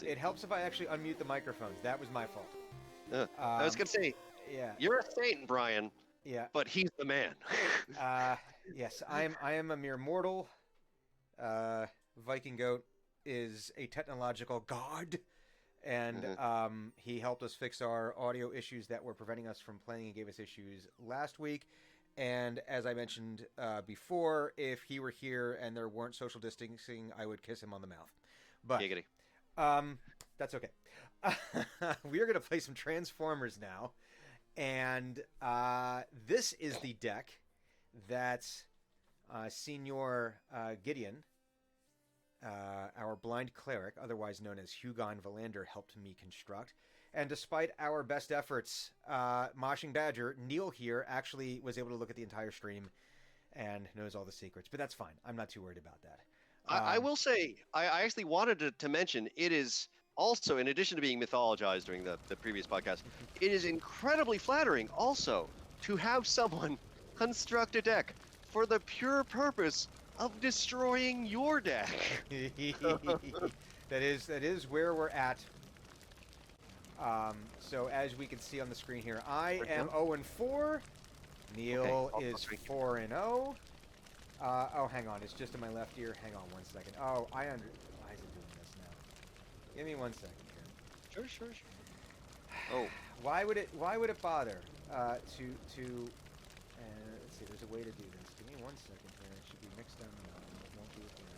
It helps if I actually unmute the microphones. That was my fault. I was gonna say, Yeah, you're a saint, Brian, yeah. but he's the man. Yes, I am a mere mortal. Viking Goat is a technological god, and he helped us fix our audio issues that were preventing us from playing and gave us issues last week. And as I mentioned before, if he were here and there weren't social distancing, I would kiss him on the mouth. But Giggity. that's okay. We are going to play some Transformers now. And this is the deck that Senior Gideon, our blind cleric, otherwise known as Hugon Valander, helped me construct. And despite our best efforts, Moshing Badger, Neil here, actually was able to look at the entire stream and knows all the secrets. But that's fine. I'm not too worried about that. I will say, I actually wanted to mention, it is also, in addition to being mythologized during the previous podcast, it is incredibly flattering also to have someone construct a deck for the pure purpose of destroying your deck. That is where we're at. So as we can see on the screen here, I am 0-4. Neil is 4-0. Oh, hang on. It's just in my left ear. Hang on one second. Oh, Why is it doing this now? Give me 1 second here. Sure. Oh. Why would it bother let's see. There's a way to do this. Give me 1 second here. It should be mixed down. No, it won't be here.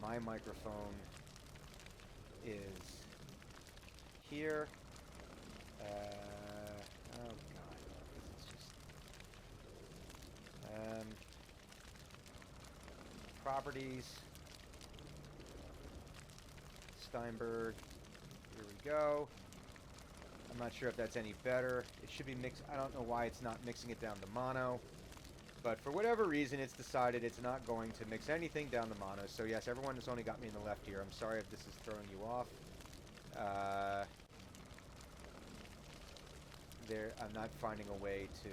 My microphone is here. Oh god. This is just properties. Steinberg. Here we go. I'm not sure if that's any better. It should be mixed. I don't know why it's not mixing it down to mono. But for whatever reason, it's decided it's not going to mix anything down to mono. So yes, everyone has only got me in the left ear. I'm sorry if this is throwing you off. I'm not finding a way to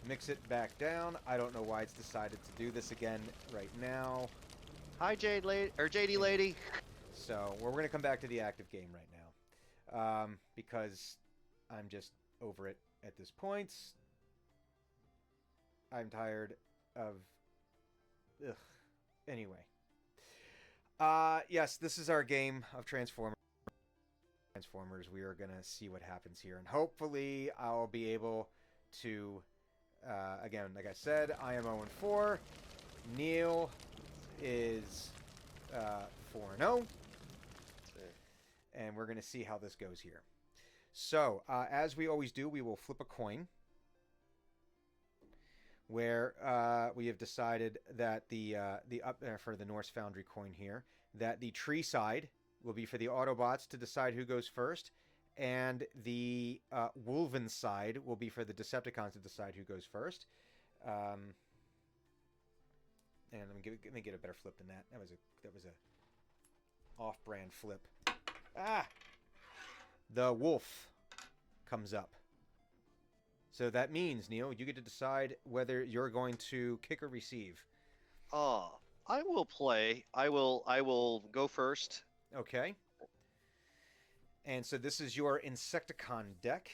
mix it back down. I don't know why it's decided to do this again right now. Hi, JD lady. So we're going to come back to the active game right now, because I'm just over it at this point. I'm tired of. Ugh. Anyway. Yes, this is our game of Transformers. We are gonna see what happens here, and hopefully I'll be able to. Again, like I said, I am 0-4. Neil is 4-0. And we're going to see how this goes here. So, as we always do, we will flip a coin. Where we have decided that the up for the Norse Foundry coin here, that the tree side will be for the Autobots to decide who goes first, and the Wolven side will be for the Decepticons to decide who goes first. And let me get a better flip than that. That was a off-brand flip. The wolf comes up. So that means, Neil, you get to decide whether you're going to kick or receive. I will play. I will go first. Okay. And so this is your Insecticon deck.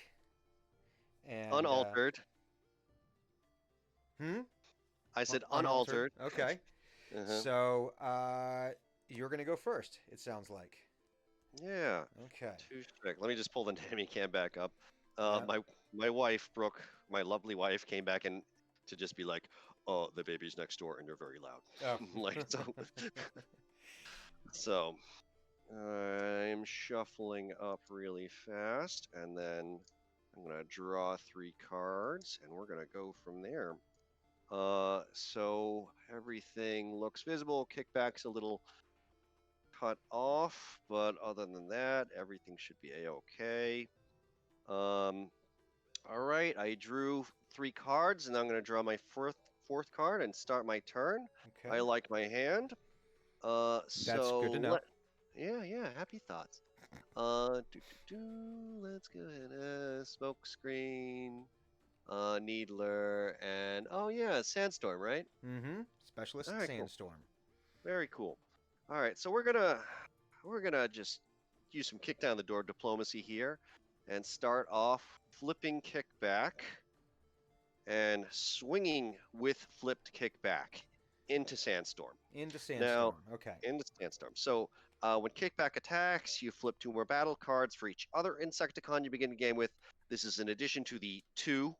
And, unaltered. I said unaltered. Okay. So you're going to go first, it sounds like. Yeah. Okay. Let me just pull the Nami cam back up. My wife, Brooke, my lovely wife, came back and to just be like, "Oh, the baby's next door, and you're very loud." Like so. So, I'm shuffling up really fast, and then I'm gonna draw 3 cards, and we're gonna go from there. So everything looks visible. Kickback's a little cut off, but other than that, everything should be a-okay. All right, I drew 3 cards, and I'm going to draw my fourth card and start my turn. Okay. I like my hand. That's good to know. Yeah, happy thoughts. Let's go ahead. Smoke screen, Needler, and Sandstorm, right? Mm-hmm. Specialist All right, Sandstorm. Cool. Very cool. All right, so we're gonna we're gonna just use some kick down the door diplomacy here, and start off flipping kickback and swinging with flipped kickback into Sandstorm. Into Now, Sandstorm. Okay. into Sandstorm. So when kickback attacks, you flip 2 more battle cards for each other Insecticon you begin the game with. This is in addition to the 2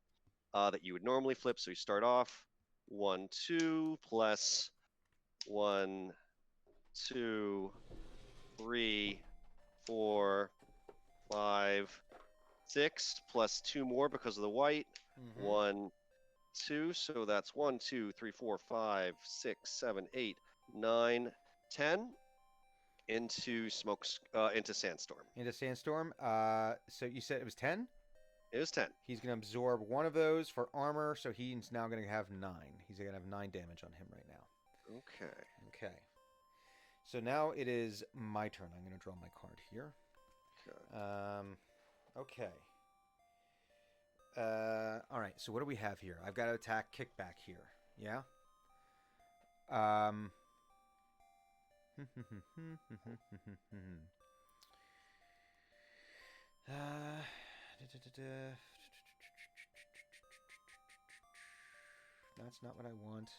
that you would normally flip. So you start off 1, 2 plus 1, 2, 3, 4, 5, 6 plus 2 more because of the white. Mhm. 1, 2. So that's 1, 2, 3, 4, 5, 6, 7, 8, 9, 10 into into Sandstorm. Into Sandstorm. So you said it was 10? It was 10. He's going to absorb one of those for armor, so he's now going to have 9. He's going to have 9 damage on him right now. Okay. Okay. So now it is my turn. I'm going to draw my card here. Okay. All right. So what do we have here? I've got to attack kickback here. Yeah. That's not what I want.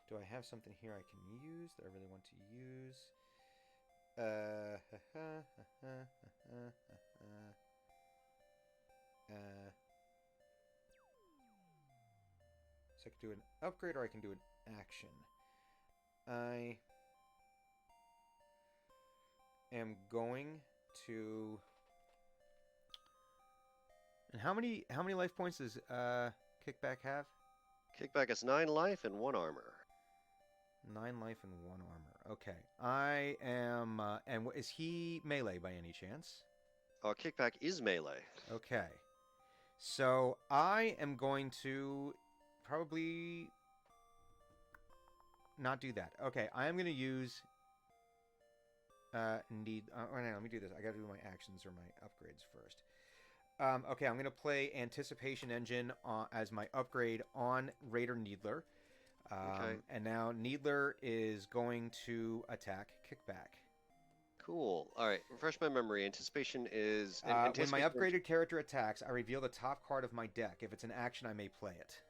Do I have something here I can use that I really want to use? So I can do an upgrade or I can do an action. I am going to. And how many life points does kickback have? Kickback has 9 life and 1 armor. 9 life and 1 armor. Okay. I am. And is he melee by any chance? Kickback is melee. Okay. So I am going to probably not do that. Okay. I am going to use. Let me do this. I got to do my actions or my upgrades first. Okay, I'm going to play Anticipation Engine as my upgrade on Raider Needler. Okay. And now Needler is going to attack kickback. Cool. All right. Refresh my memory. Anticipation is... When my upgraded character attacks, I reveal the top card of my deck. If it's an action, I may play it.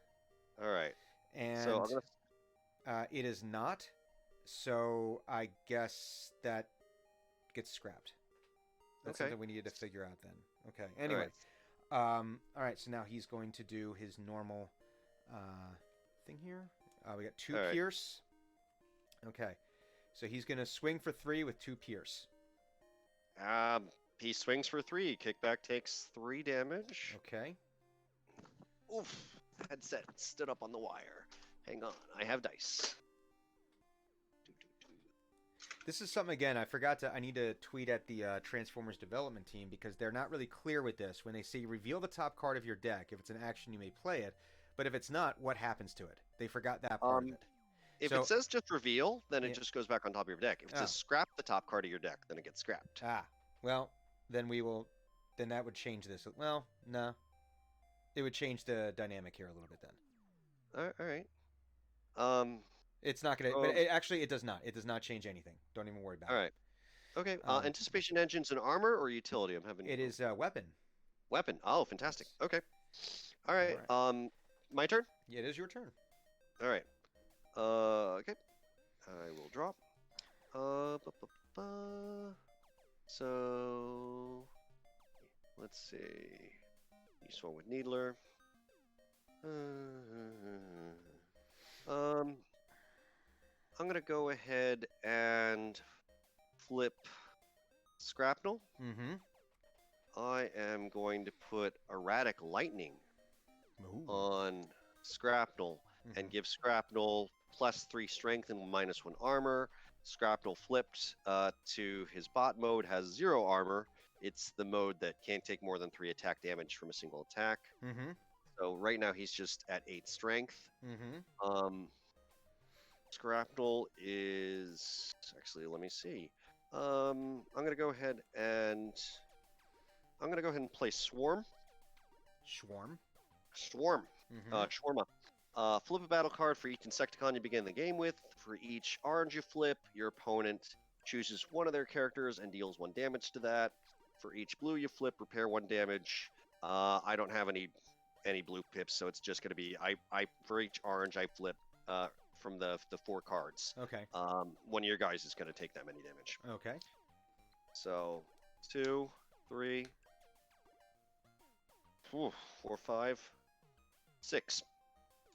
All right. And so I'm gonna... it is not, so I guess that gets scrapped. That's something we needed to figure out then. Okay. Anyway. All right. So now he's going to do his normal thing here. We got 2 pierce. Okay. So he's going to swing for 3 with 2 pierce. He swings for 3. Kickback takes 3 damage. Okay. Oof. Headset stood up on the wire. Hang on. I have dice. This is something, again, I need to tweet at the Transformers development team because they're not really clear with this. When they say reveal the top card of your deck, if it's an action, you may play it. But if it's not, what happens to it? They forgot that part of it. If it says just reveal, then it just goes back on top of your deck. If it says scrap the top card of your deck, then it gets scrapped. Well, then then that would change this. Well, no. It would change the dynamic here a little bit then. All right. It's not going to... But it does not. It does not change anything. Don't even worry about it. All right. Okay. Anticipation Engine's an armor or utility? I'm having... It is a weapon. Weapon. Oh, fantastic. Okay. All right. My turn? Yeah, it is your turn. All right. Okay. I will drop. So... Let's see. Use one with Needler. I'm going to go ahead and flip Scrapnel. Mm-hmm. I am going to put Erratic Lightning on Scrapnel and give Scrapnel +3 strength and -1 armor. Scrapnel flipped to his bot mode has 0 armor. It's the mode that can't take more than 3 attack damage from a single attack. Mm-hmm. So right now he's just at 8 strength. Mm-hmm. Scrapnel is actually, let me see. I'm gonna go ahead and play Swarm. Swarm. Swarm. Mm-hmm. Shawarma. Flip a battle card for each Insecticon you begin the game with. For each orange you flip, your opponent chooses one of their characters and deals 1 damage to that. For each blue you flip, repair 1 damage. I don't have any blue pips, so it's just going to be I for each orange I flip from the 4 cards. Okay. One of your guys is going to take that many damage. Okay. So 2, 3, 4, 5, 6.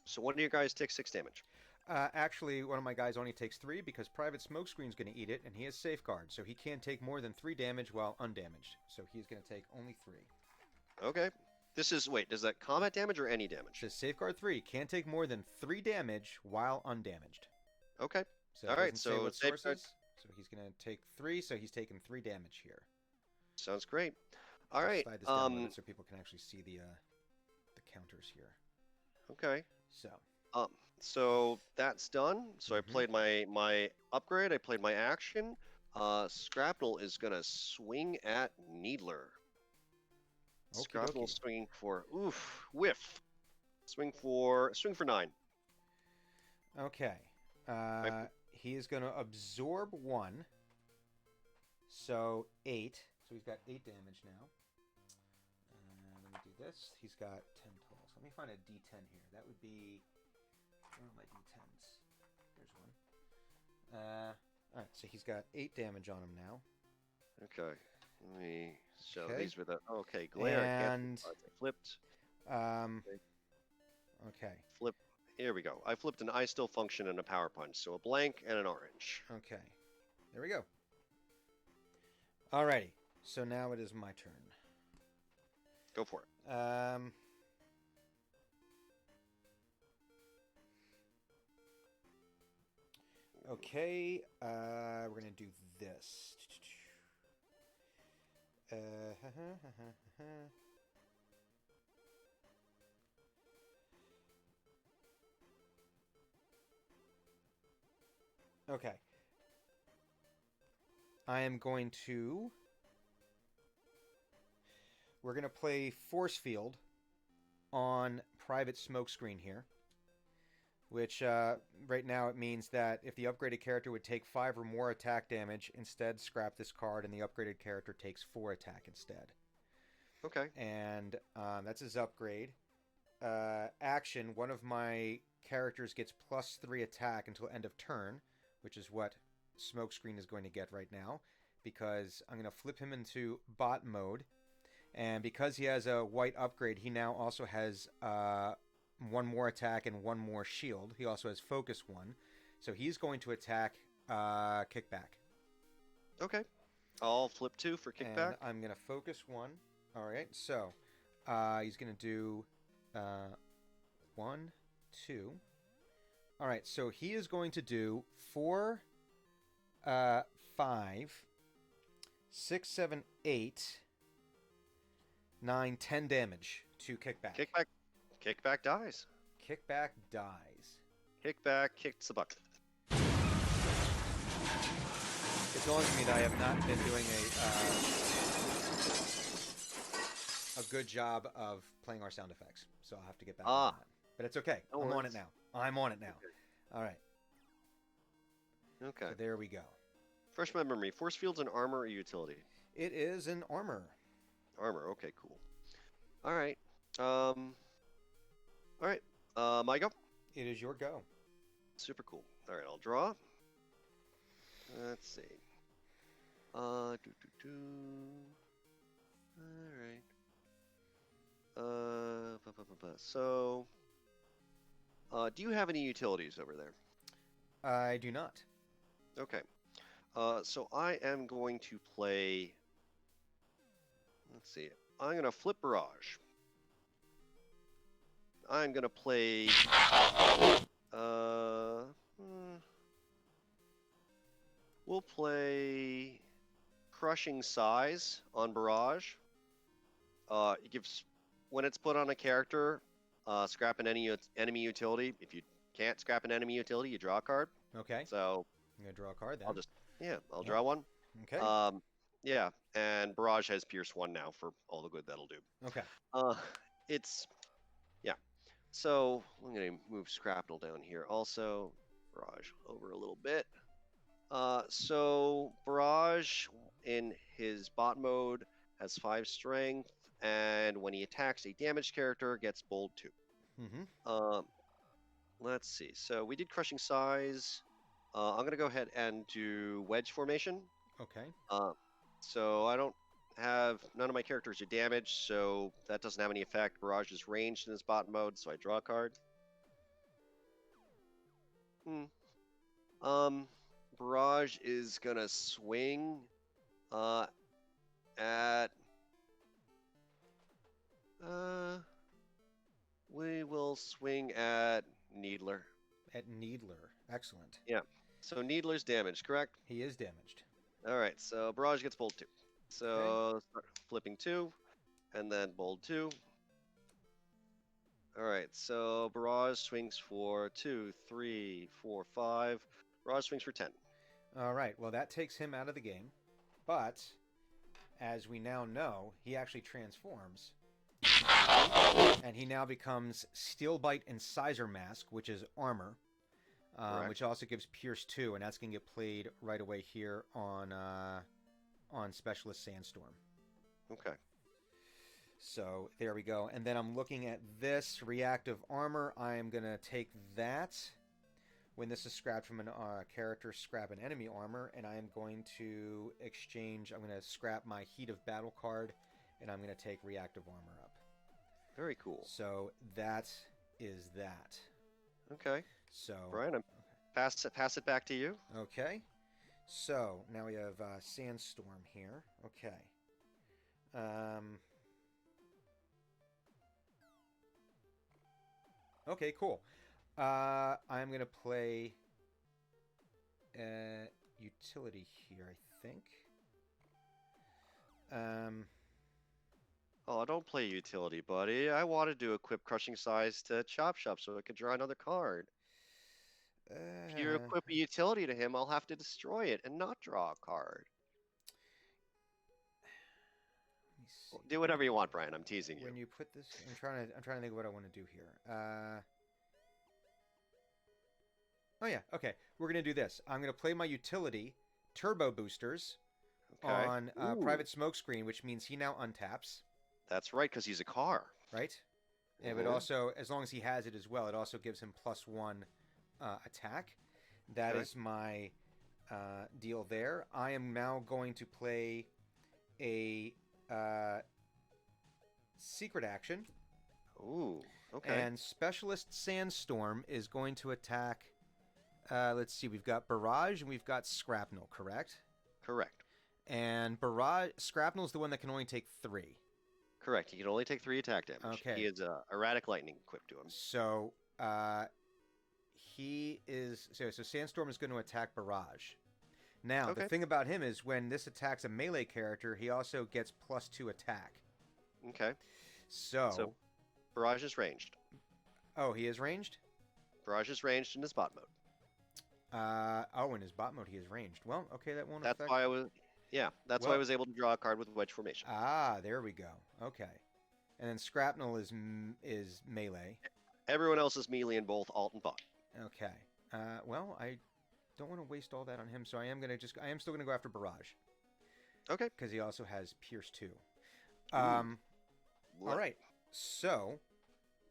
So one of your guys takes 6 damage. Actually, one of my guys only takes 3 because Private Smokescreen's going to eat it, and he has Safeguard, so he can't take more than 3 damage while undamaged. So he's going to take only 3. Okay. This is, wait, does that combat damage or any damage? It says Safeguard 3 can't take more than 3 damage while undamaged. Okay. So all it right. doesn't say So what safeguard. sources. So he's going to take 3, so he's taking 3 damage here. Sounds great. All right. Slide this down a little bit so people can actually see the counters here. Okay. So. So that's done. So I Mhm. played my upgrade. I played my action. Scrapnel is gonna swing at Needler. Okie Scrapnel dokie. swinging for whiff. Swing for 9. Okay. He is going to absorb 1. So 8. So he's got 8 damage now. Let me do this. He's got 10 total. So let me find a D10 here. That would be... Where are my D10s? There's one. Alright, so he's got 8 damage on him now. Okay. Let me show Okay. these with a glare. And... I flipped. Okay. Flip. Here we go. I flipped an I Still Function and a Power Punch. So a blank and an orange. Okay. There we go. Alrighty. So now it is my turn. Go for it. Okay, we're gonna do this. Okay. I am going to... We're going to play Force Field on Private Smokescreen here. Which, right now it means that if the upgraded character would take 5 or more attack damage, instead scrap this card and the upgraded character takes 4 attack instead. Okay. And that's his upgrade. Action, one of my characters gets +3 attack until end of turn, which is what Smokescreen is going to get right now, because I'm going to flip him into bot mode. And because he has a white upgrade, he now also has 1 more attack and 1 more shield. He also has focus 1. So he's going to attack kickback. Okay. I'll flip 2 for kickback. And I'm going to focus 1. All right. So he's going to do 1, 2. All right. So he is going to do 4, 5, 6, 7, 8, 9, 10 damage to kickback. Kickback dies. Kickback dies. Kickback kicks the bucket. It dawns on me that I have not been doing a good job of playing our sound effects, so I'll have to get back on that. But it's okay. No I'm on worries. it now. I'm on it now. Okay. All right. Okay. So there we go. Fresh my memory. Force field's an armor or utility? It is an armor. Armor. Okay, cool. All right. All right. My go. It is your go. Super cool. All right, I'll draw. Let's see. All right. So, do you have any utilities over there? I do not. Okay. So I am going to play. Let's see. I'm going to flip Barrage. I'm going to play. We'll play Crushing Size on Barrage. It gives, when it's put on a character, scrap an enemy utility. If you can't scrap an enemy utility, you draw a card. Okay. So I'm going to draw a card then. I'll draw one. Okay. Yeah, and Barrage has Pierce 1 now for all the good that'll do. Okay. It's, yeah. So I'm going to move Scrapnel down here. Also, Barrage over a little bit. So Barrage in his bot mode has 5 strength, and when he attacks a damaged character, gets bold 2. Mm-hmm. Let's see. So we did Crushing Size. I'm gonna go ahead and do Wedge Formation. Okay. Uh, so I don't have none of my characters are damaged, so that doesn't have any effect. Barrage is ranged in his bot mode, so I draw a card. Hmm. Um, Barrage is gonna swing uh, at. Uh, we will swing at Needler. At Needler. Excellent. Yeah. So Needler's damaged, correct? He is damaged. All right. So Barrage gets bold 2. Okay. So start flipping 2, and then bold 2. All right. So Barrage swings for 2, 3, 4, 5. Barrage swings for 10. All right. Well, that takes him out of the game. But, as we now know, he actually transforms. And he now becomes Steel Bite and Sizer Mask, which is armor. Which also gives Pierce 2, and that's going to get played right away here on Specialist Sandstorm. Okay. So there we go. And then I'm looking at this reactive armor. I am going to take that. When this is scrapped from a character, scrap an enemy armor, and I am going to exchange. I'm going to scrap my Heat of Battle card, and I'm going to take reactive armor up. Very cool. So that is that. Okay. So Brian, pass it back to you. Okay. So now we have Sandstorm here. Okay. Okay, cool. I'm gonna play utility here, I think. Oh, don't play utility, buddy. I wanted to equip Crushing Size to Chop Shop so I could draw another card. If you equip a utility to him, I'll have to destroy it and not draw a card. Do whatever you want, Brian. I'm teasing you. When you put this, I'm trying to think of what I want to do here. Oh yeah, okay. We're gonna do this. I'm gonna play my utility, Turbo Boosters, on Private Smokescreen, which means he now untaps. That's right, because he's a car. Right. And it also, as long as he has it as well, it also gives him +1 attack. That is my deal there. I am now going to play a secret action. Ooh, okay. And Specialist Sandstorm is going to attack. Let's see, we've got Barrage and we've got Scrapnel, correct? Correct. And Scrapnel is the one that can only take 3. Correct. He can only take 3 attack damage. Okay. He has erratic lightning equipped to him. So he is so Sandstorm is going to attack Barrage. Now the thing about him is when this attacks a melee character, he also gets +2 attack. Okay. So Barrage is ranged. Oh, he is ranged? Barrage is ranged in his bot mode. In his bot mode he is ranged. Well, okay, that won't affect. That's why I was. Yeah, that's why I was able to draw a card with Wedge Formation. Ah, there we go. Okay. And then Scrapnel is melee. Everyone else is melee in both alt and bot. Okay. Well, I don't want to waste all that on him, so I am still gonna go after Barrage. Okay. Because he also has Pierce 2. All right. So,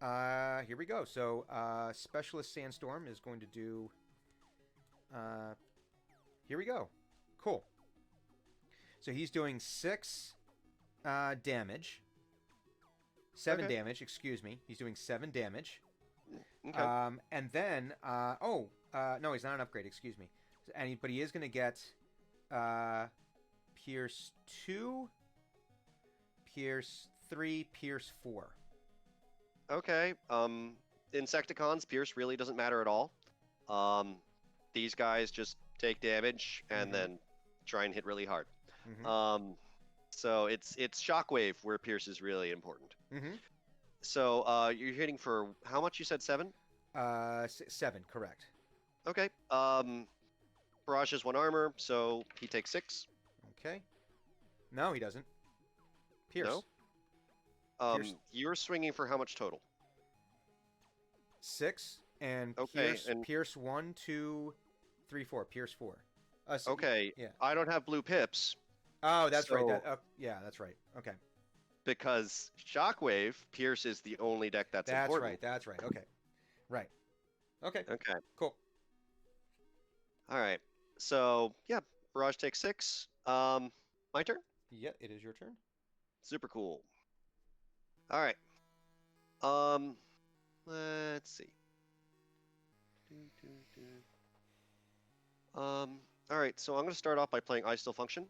here we go. So, Specialist Sandstorm is going to do. Here we go. Cool. So he's doing 6 damage. 7 damage, excuse me. He's doing 7 damage. Okay. And then, no, he's not an upgrade, excuse me. But he is going to get Pierce 2, Pierce 3, Pierce 4. Okay. Insecticons, Pierce really doesn't matter at all. These guys just take damage and then try and hit really hard. So it's Shockwave where Pierce is really important. So you're hitting for how much? You said 7? 7, correct. Okay. Barrage has 1 armor, so he takes 6. Okay. No, he doesn't. Pierce. No. You're swinging for how much total? 6 and Okay, and Pierce 1, 2, 3, 4. Pierce 4. okay, Yeah. I don't have blue pips, Oh, that's right. so Yeah, that's right. Okay. because Shockwave, Pierce is the only deck that's That's important. right. That's right. Okay. Right. Okay. Okay. Cool. All right. So yeah, Barrage takes 6. My turn. Yeah, it is your turn. Super cool. All right. Um, let's see. Do, do, do. All right. So I'm gonna start off by playing I Still Function,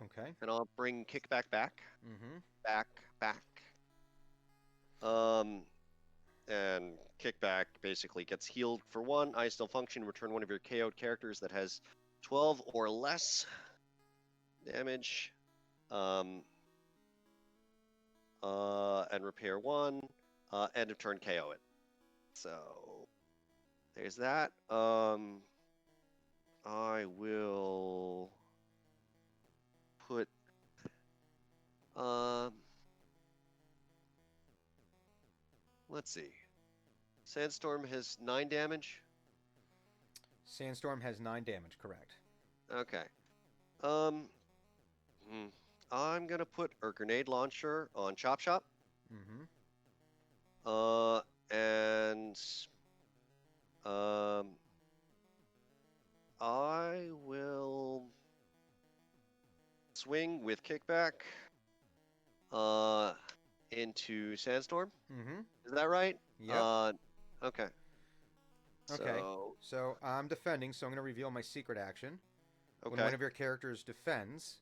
Okay. and I'll bring Kickback back, Mm-hmm. back. Um, and Kickback basically gets healed for 1. I Still Function. Return one of your KO'd characters that has 12 or less damage. Um, and repair 1. End of turn KO it. So there's that. I will put um let's see. Sandstorm has 9 damage. Sandstorm has 9 damage. Correct. Okay. Um hmm, I'm gonna put a grenade launcher on Chop Shop. Mm-hmm. And um I will swing with kickback uh into Sandstorm. Mm-hmm. Is that right? Yep. Okay. Okay. So, So I'm defending, so I'm going to reveal my secret action. When one okay. of your characters defends,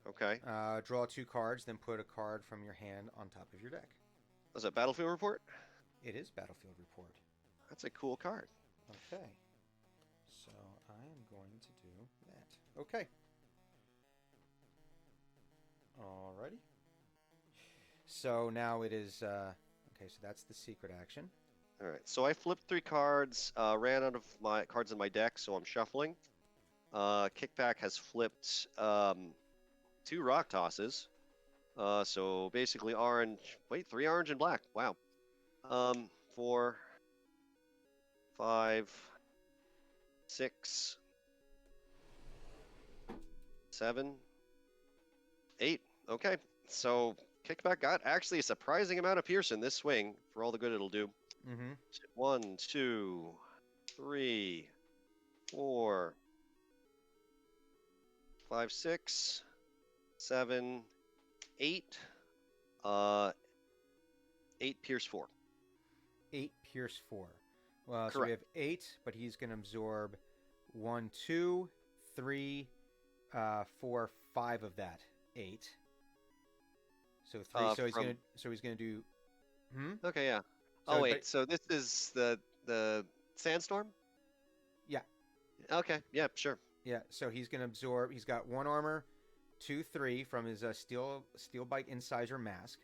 Okay. draw 2 cards, then put a card from your hand on top of your deck. Was that Battlefield Report? It is Battlefield Report. That's a cool card. Okay. So I am going to do that. Okay. Alrighty. So now it is. Okay, so that's the secret action. All right. So I flipped 3 cards, ran out of my cards in my deck, so I'm shuffling. Kickback has flipped 2 rock tosses. So basically orange. Wait, 3 orange and black. Wow. 4, 5, 6, 7, 8. Okay. So kickback got actually a surprising amount of Pearson this swing for all the good it'll do. Mm-hmm. 1, 2, 3, 4, 5, 6, 7, 8. 8 Pierce 4. 8 Pierce 4. Well, so we Correct. have 8, but he's going to absorb 1, 2, 3, 4, 5 of that 8. So 3. So he's From going to. So he's going to do. Hmm. Okay, yeah. So, Oh but wait, so this is the sandstorm? yeah, Okay, yeah, sure. yeah. So he's going to absorb. He's got 1 armor, 2, 3 from his steel bite incisor mask.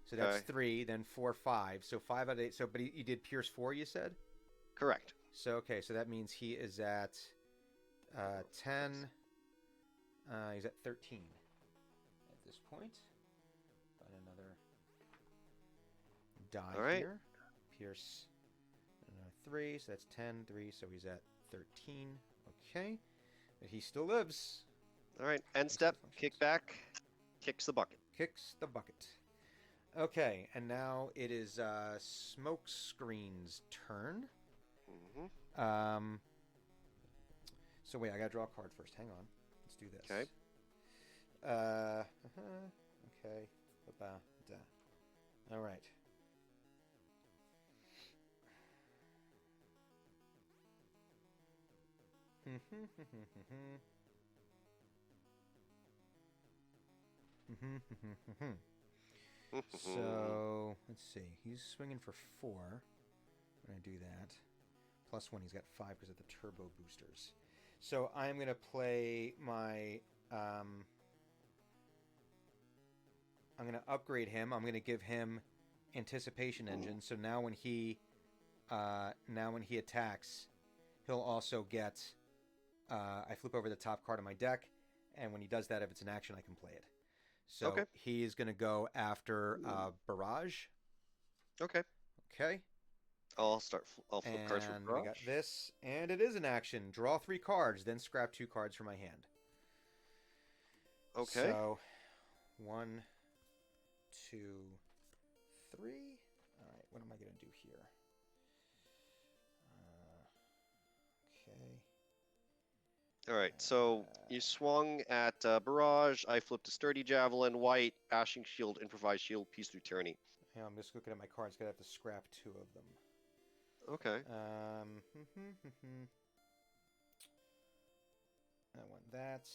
So that's Okay. 3. Then 4, 5. So 5 out of 8. So, but he did Pierce 4. You said. Correct. So okay. So that means he is at 10. He's at 13 at this point. Got another die All right. here. Pierce 3, so that's 10, 3, so he's at 13. Okay. But he still lives. All right. End He step, still functions. kick back, kicks the bucket. Kicks the bucket. Okay, and now it is Smokescreen's turn. Mm-hmm. So wait, I gotta draw a card first. Hang on. Let's do this. Okay. Okay. Ba-ba-da. All right. So let's see. He's swinging for 4 when I do that. +1. He's got 5 because of the turbo boosters. So I'm gonna play my. I'm gonna upgrade him. I'm gonna give him anticipation engine. So now when he attacks, he'll also get. I flip over the top card of my deck, and when he does that, if it's an action, I can play it. So Okay. he is going to go after Barrage. Okay. Okay. I'll flip cards for And we Barrage. got this, and it is an action. Draw 3 cards, then scrap 2 cards from my hand. Okay. So, 1, 2, 3. All right, what am I going to do here? Okay. All right. So you swung at Barrage. I flipped a Sturdy Javelin, White, Bashing Shield, Improvised Shield, Peace through Tyranny. Yeah, I'm just looking at my cards. Gonna have to scrap 2 of them. Okay. I want that.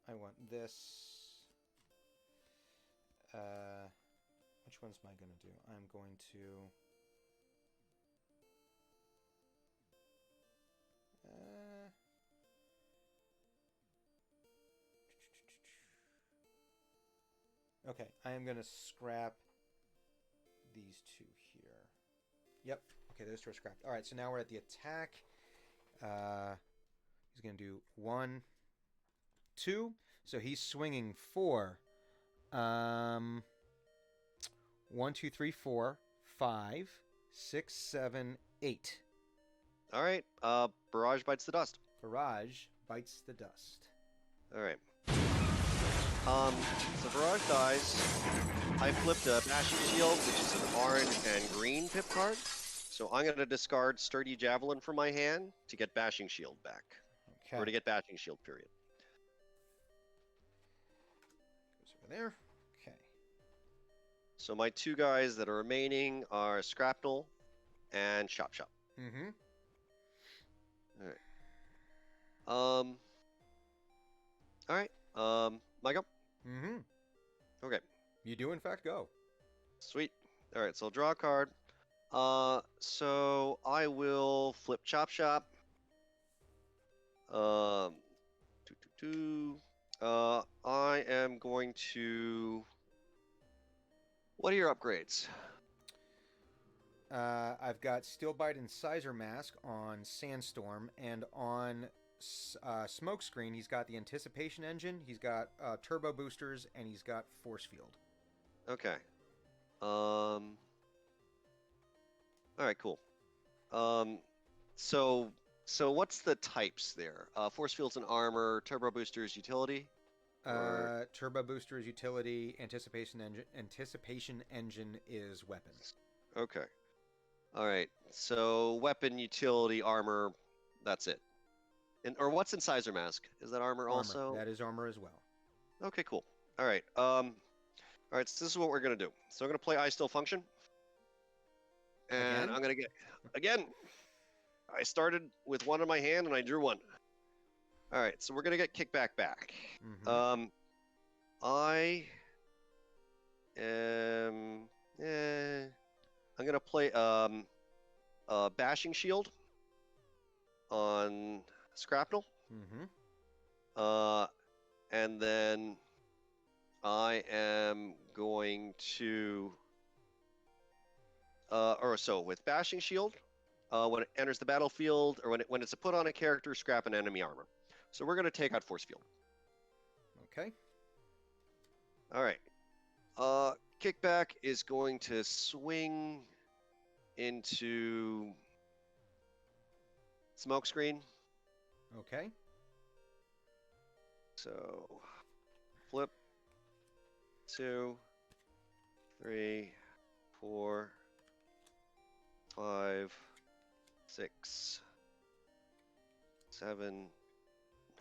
I want this. Which ones am I going to do? I'm going to... Okay, I am going to scrap these 2 here. Yep. Okay, those 2 are scrapped. All right, so now we're at the attack. He's going to do 1, 2. So he's swinging 4. 1, 2, 3, 4, 5, 6, 7, 8. All right. Barrage bites the dust. Barrage bites the dust. All right. So Barrage dies. I flipped a Bashing Shield, which is an orange and green pip card. So I'm going to discard Sturdy Javelin from my hand to get Bashing Shield back. Okay. Or to get Bashing Shield, period. Goes over there. Okay. So my 2 guys that are remaining are Scrapnel and Shop Shop. Mm-hmm. All right. My go? Mm-hmm. Okay. You do, in fact, go. Sweet. All right, so I'll draw a card. So I will flip Chop Shop. I am going to... What are your upgrades? I've got Steel Bite and Sizer Mask on Sandstorm, and on Smokescreen, he's got the Anticipation Engine, he's got Turbo Boosters, and he's got Force Field. Okay. All right, cool. So what's the types there? Force Fields and Armor, Turbo Boosters, Utility? Or... Turbo Boosters, Utility, Anticipation Engine is Weapons. Okay. All right. So weapon, utility, armor, that's it. Or what's in Sizer Mask? Is that armor also? That is armor as well. Okay, cool. All right. All right. So this is what we're gonna do. So I'm gonna play I Still Function, and Again? I'm gonna get again. I started with 1 in my hand and I drew 1. All right. So we're gonna get kickback back. Mm-hmm. I am. I'm gonna play Bashing Shield on Scrapnel. Mm-hmm. And then I am going to with Bashing Shield, when it enters the battlefield or when it's put on a character, scrap an enemy armor. So we're gonna take out Force Field. Okay. All right. Kickback is going to swing into Smokescreen. Okay. So flip 2, 3, 4, 5, 6, 7.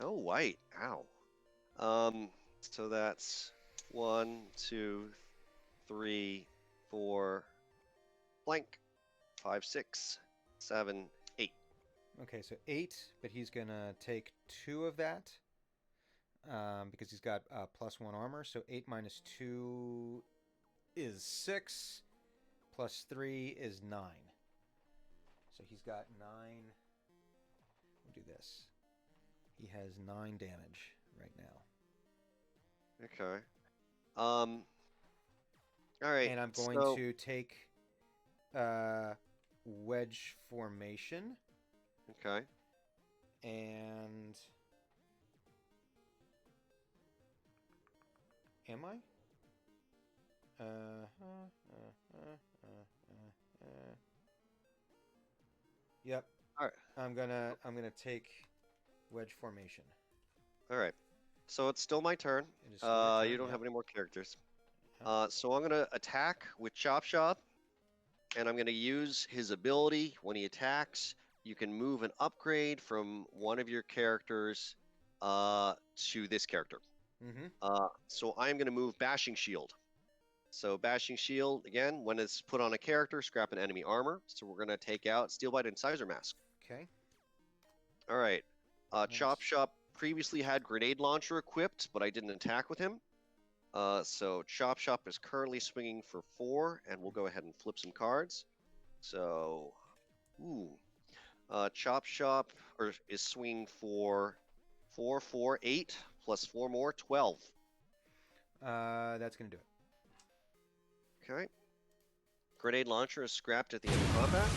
No white. Ow. So that's 1, 2, 3, 4, blank, 5, 6, 7, 8. Okay, so 8, but he's gonna take 2 of that because he's got +1 armor. So 8 minus 2 is 6, plus 3 is 9. So he's got 9. We'll do this. He has 9 damage right now. Okay. All right. And I'm going to take wedge formation. Okay. And am I? Yep. All right. I'm gonna take wedge formation. All right. So it's still my turn. It is still your You turn. don't Yep. have any more characters. Yep. So I'm gonna attack with Chop Chop, and I'm gonna use his ability. When he attacks, you can move an upgrade from one of your characters to this character. Mm-hmm. So I'm gonna move Bashing Shield. So Bashing Shield, again, when it's put on a character, scrap an enemy armor. So we're gonna take out Steelbite Incisor Mask. Okay. All right. Chop Nice. Shop previously had Grenade Launcher equipped, but I didn't attack with him. So Chop Shop is currently swinging for 4, and we'll go ahead and flip some cards. So, ooh, Chop Shop is swinging for 4, 4, 8 plus 4 more, 12. That's gonna do it. Okay. Grenade Launcher is scrapped at the end of combat.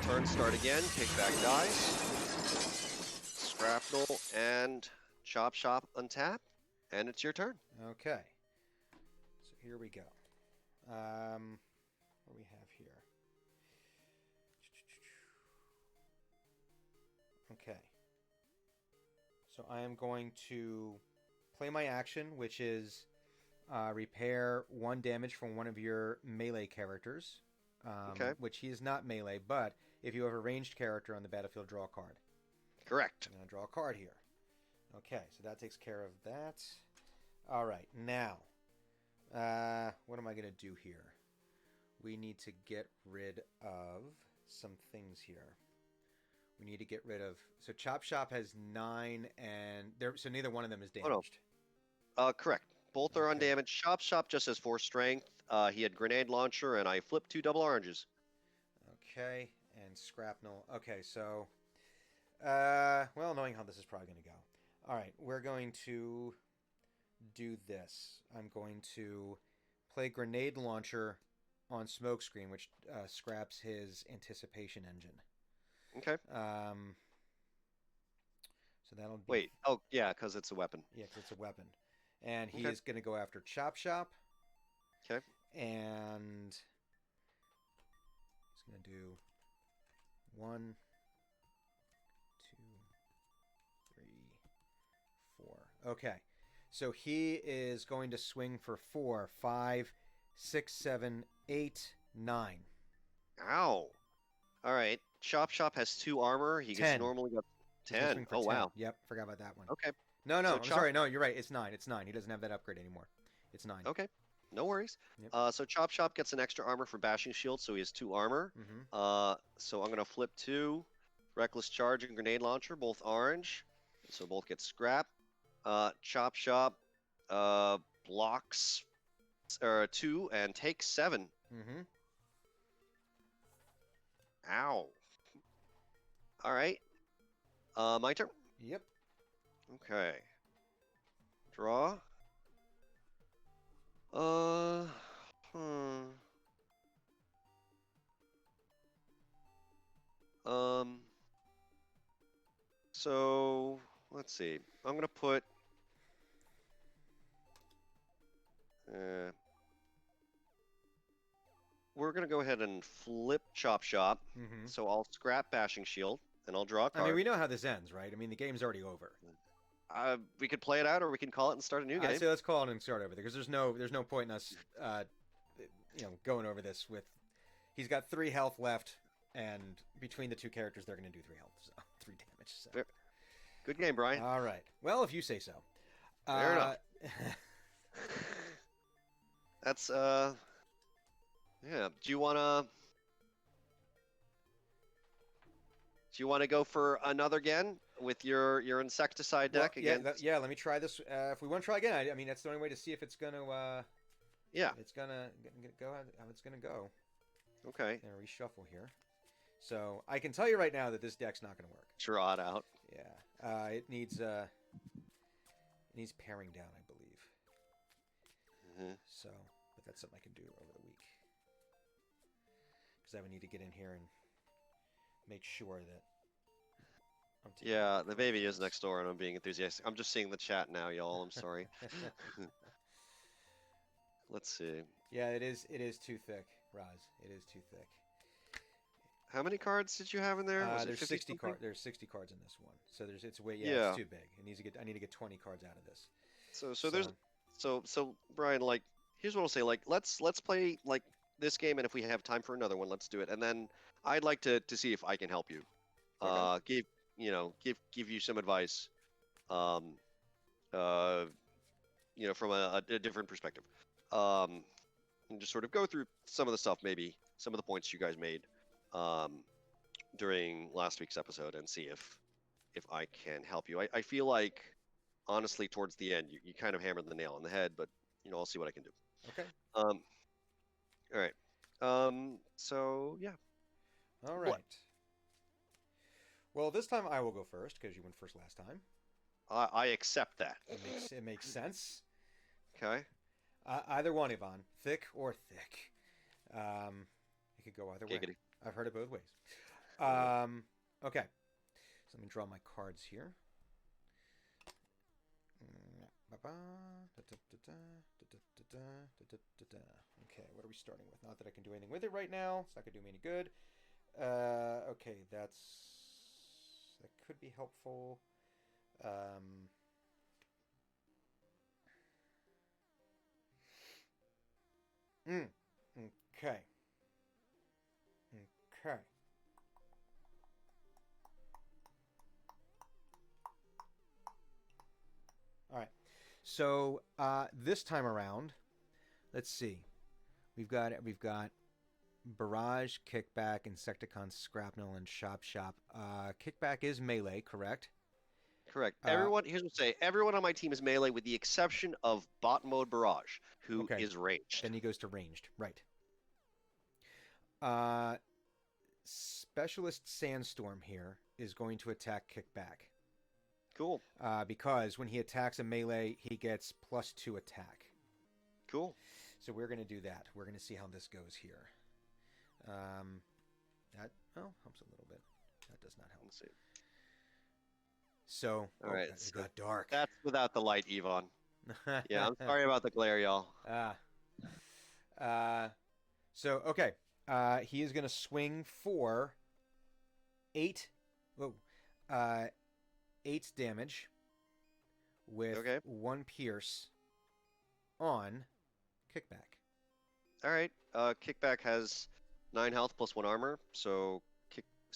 Turn start again. Kick back dice. Scrapnel and Chop Shop untap, and it's your turn. Okay. So here we go. What do we have here? Okay. So I am going to play my action, which is repair 1 damage from one of your melee characters. Okay. Which he is not melee, but if you have a ranged character on the battlefield, draw a card. Correct. I'm going to draw a card here. Okay, so that takes care of that. All right, now, what am I going to do here? We need to get rid of some things here. We need to get rid of... So Chop Shop has 9, and... So neither one of them is damaged. Oh, no. Correct. Both are Okay. undamaged. Chop Shop just has 4 strength. He had Grenade Launcher, and I flipped 2 double oranges. Okay, and Scrapnel. Okay, so... well, knowing how this is probably going to go. All right, we're going to do this. I'm going to play Grenade Launcher on Smokescreen, which scraps his Anticipation engine. Okay. So that'll be... Wait. Oh, yeah, because it's a weapon. Yeah, because it's a weapon. And he Okay. is going to go after Chop Shop. Okay. And he's going to do 1, 2, 3, 4. Okay. So he is going to swing for 4, 5, 6, 7, 8, 9. Ow. All right. Chop Shop has 2 armor. He 10. gets normally got He's gonna 10. swing for Oh, 10. wow. Yep, forgot about that one. Okay. No, So I'm sorry. No, you're right. It's 9. It's 9. He doesn't have that upgrade anymore. It's 9. Okay. No worries. Yep. So Chop Shop gets an extra armor for Bashing Shield, so he has 2 armor. Mm-hmm. So I'm going to flip 2. Reckless Charge and Grenade Launcher, both orange. So both get scrapped. Chop Shop blocks 2 and takes 7. Mm-hmm. Ow. All right. My turn. Yep. Okay. Draw. Hmm. So let's see. I'm gonna put. We're gonna go ahead and flip Chop Shop. Mm-hmm. So I'll scrap Bashing Shield and I'll draw a card. I mean, we know how this ends, right? I mean, the game's already over. We could play it out, or we can call it and start a new game. I say let's call it and start over there because there's no point in us, going over this with. He's got 3 health left, and between the 2 characters, they're going to do 3 health, so 3 damage. So. Good game, Brian. All right. Well, if you say so. Fair enough. That's yeah. Do you wanna go for another again with your insecticide deck again? Yeah. Let me try this. If we want to try again, I mean that's the only way to see if it's gonna. Yeah. It's gonna go how it's gonna go. Okay. And reshuffle here. So I can tell you right now that this deck's not gonna work. Draw it out. Yeah. It needs paring down, I believe. Mm-hmm. So, but that's something I can do over the week. Because I would need to get in here and make sure that I'm taking Yeah, the baby is next door, and I'm being enthusiastic. I'm just seeing the chat now, y'all. I'm sorry. Let's see. Yeah, it is too thick, Roz. It is too thick. How many cards did you have in there? Was it There's 50 60 something? cards. There's 60 cards in this one, so it's way it's Yeah. too big. I need to get 20 cards out of this. So there's So so Brian, like, here's what I'll say. Like, let's play like this game, and if we have time for another one, let's do it. And then I'd like to see if I can help you. okay, Give give you some advice. Um, uh, from a different perspective. Um, and just sort of go through some of the stuff, maybe some of the points you guys made during last week's episode, and see if I can help you. I feel like, honestly, towards the end, you kind of hammered the nail on the head, but I'll see what I can do. okay, Um, all right. So yeah. all What? right. Well, this time I will go first because you went first last time. I accept that. It makes sense. Okay. Either one, Yvonne, thick or thick. It could go either way. Giggity. I've heard it both ways. Okay. So let me draw my cards here. Okay, what are we starting with? Not that I can do anything with it right now. It's not going to do me any good. Okay, that could be helpful. Okay. Okay. All right. So this time around, let's see. We've got Barrage, Kickback, Insecticon, Scrapnel, and Shop. Kickback is melee, correct? Correct. Here's what I'll say. Everyone on my team is melee with the exception of Bot Mode Barrage, who Okay. is ranged. Then he goes to ranged, right? Specialist Sandstorm here is going to attack Kickback. Cool. Because when he attacks a melee, he gets +2 attack. Cool. So we're going to do that. We're going to see how this goes here. That helps a little bit. That does not help. Let's see. So, All right, it got dark. That's without the light, Yvonne. Yeah, I'm sorry about the glare, y'all. So, okay. He is going to swing for 8 damage with 1 pierce on Kickback. All right. Kickback has 9 health plus 1 armor. So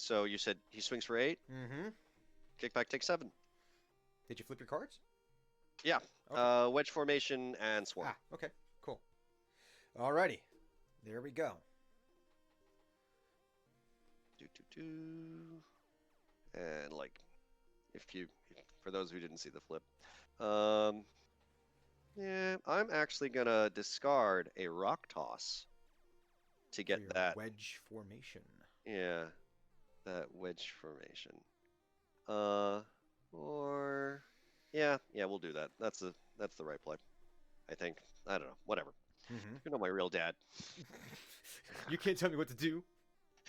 you said he swings for 8? Mm-hmm. Kickback takes 7. Did you flip your cards? Yeah. Okay. Wedge formation and swarm. Okay. Cool. Alrighty. There we go. And like, for those who didn't see the flip, yeah, I'm actually gonna discard a rock toss to get that wedge formation. Yeah, that wedge formation. Or yeah, we'll do that. That's the right play, I think. I don't know. Whatever. Mm-hmm. You're not my real dad. You can't tell me what to do.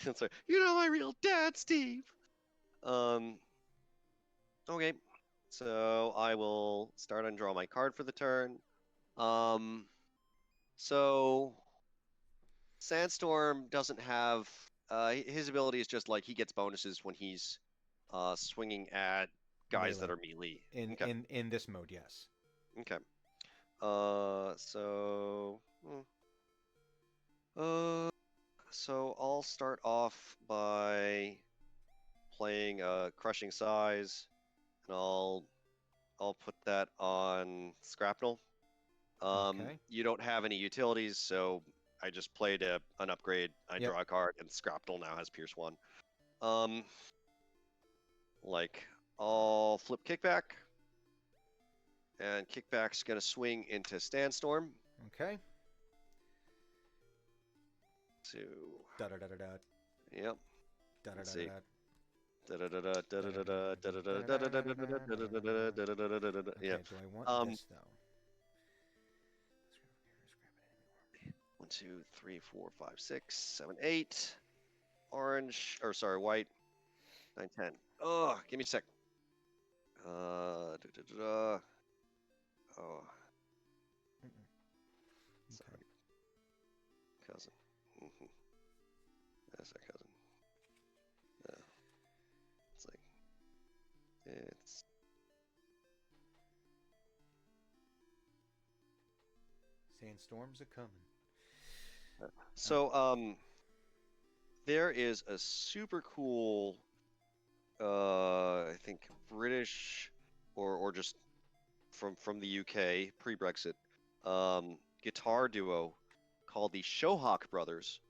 That's right. You're not my real dad, Steve. Okay. So I will start and draw my card for the turn. So Sandstorm doesn't have his ability is just like he gets bonuses when he's swinging at guys that are melee. In this mode, yes. Okay. So I'll start off by playing Crushing Size, and I'll put that on Scrapnel. Okay. You don't have any utilities, so I just played an upgrade. I draw a card, and Scrapnel now has Pierce 1. I'll flip Kickback, and Kickback's gonna swing into Sandstorm. Okay. So. Da da da da da. Yep. Da da da da. Yeah. Do I want this though? 1, 2, 3, 4, 5, 6, 7, 8. Orange, or sorry, white. 9, 10. Oh, give me a sec. Oh. Sorry. Cousin. That's our cousin. Sandstorms are coming. So, there is a super cool, I think British or just from the UK pre-Brexit, guitar duo called the Shohawk Brothers,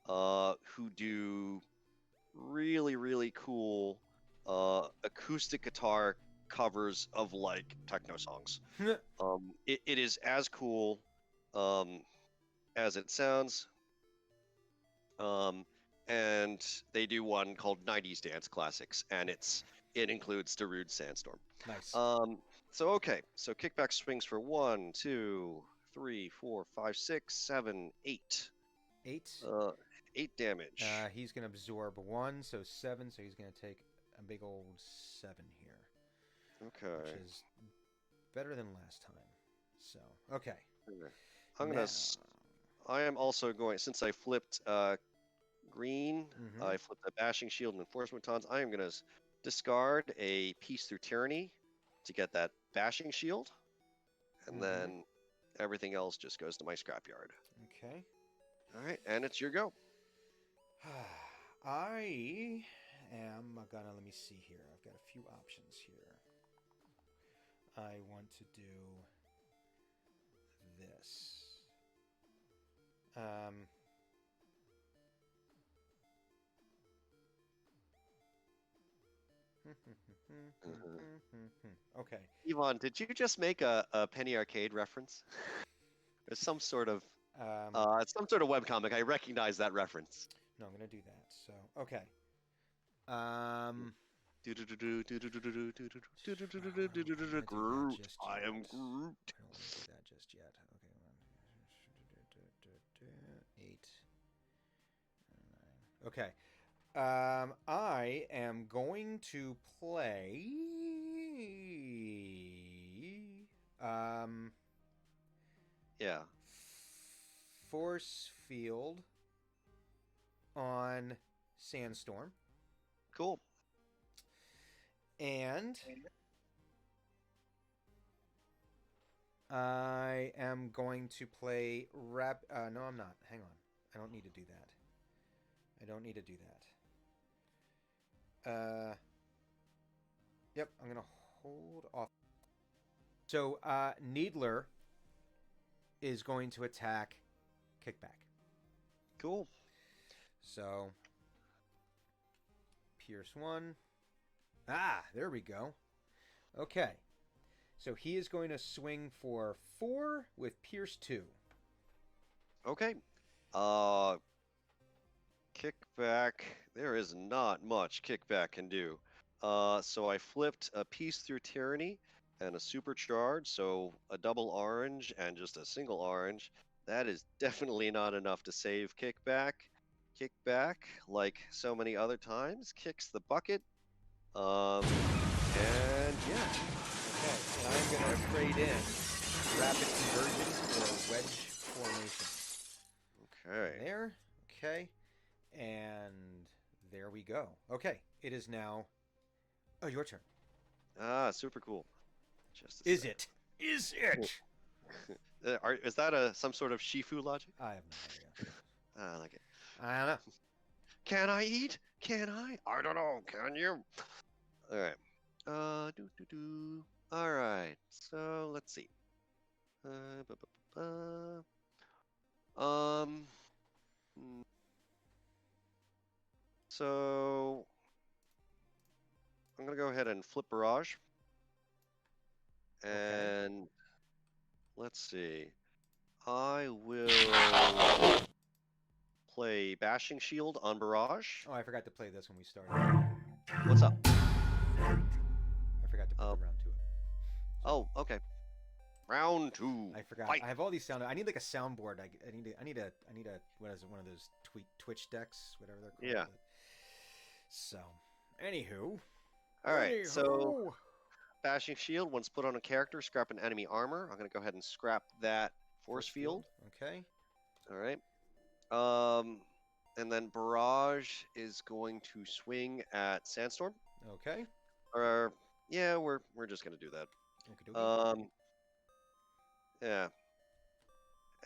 who do really cool acoustic guitar covers of like techno songs. It is as cool um, as it sounds. Um, and they do one called 90s Dance Classics, and it includes Darude Sandstorm. Nice. So okay, so kickback swings for 1, 2, 3, 4, 5, 6, 7, 8. 8. 8 damage. He's going to absorb 1, so 7, so he's going to take a big old 7 here. Which Okay. is better than last time. So, okay. I'm gonna. I am also going, since I flipped green, I flipped the bashing shield and enforcement tons. I am gonna discard a piece through tyranny to get that bashing shield, and then everything else just goes to my scrapyard. Okay. All right, and it's your go. I am gonna, let me see here. I've got a few options here. I want to do this. Okay. Yvonne, did you just make a Penny Arcade reference? There's some sort of webcomic. I recognize that reference. No, I'm gonna do that. So, okay. Groot. I am Groot. I don't want to do that just yet. Okay. 8. 9. Okay. I am going to play. Yeah. Force Field on Sandstorm. Cool. And I am going to play no, I'm not. Hang on. I don't need to do that. Yep, I'm going to hold off. So, Needler is going to attack Kickback. Cool. So, Pierce 1. There we go. Okay. So he is going to swing for 4 with Pierce 2. Okay. Kickback. There is not much Kickback can do. So I flipped a piece through Tyranny and a supercharge, so a double orange and just a single orange. That is definitely not enough to save Kickback. Kickback, like so many other times, kicks the bucket. And yeah. Okay, and I'm going to trade in Rapid Convergence for Wedge Formation. Okay. There. Okay. And there we go. Okay, it is now your turn. Super cool. Is it? Is it? Is that some sort of Shifu logic? I have no idea. I like it. I don't know. Can I eat? Can I? I don't know. Can you? All right. All right. So let's see. So I'm gonna go ahead and flip barrage. And let's see. I will play Bashing Shield on Barrage. Oh, I forgot to play this when we started. What's up? I forgot to put the round to it. Oh, okay. Round 2. I forgot. Fight. I have all these sound. I need like a soundboard. I need a what is it? One of those Twitch decks, whatever they're called. Yeah. So, anywho. All right. So Bashing Shield, once put on a character, scrap an enemy armor. I'm gonna go ahead and scrap that force field. Okay. All right. And then Barrage is going to swing at Sandstorm. Okay. Or yeah, we're just gonna do that. Okey-dokey. Yeah.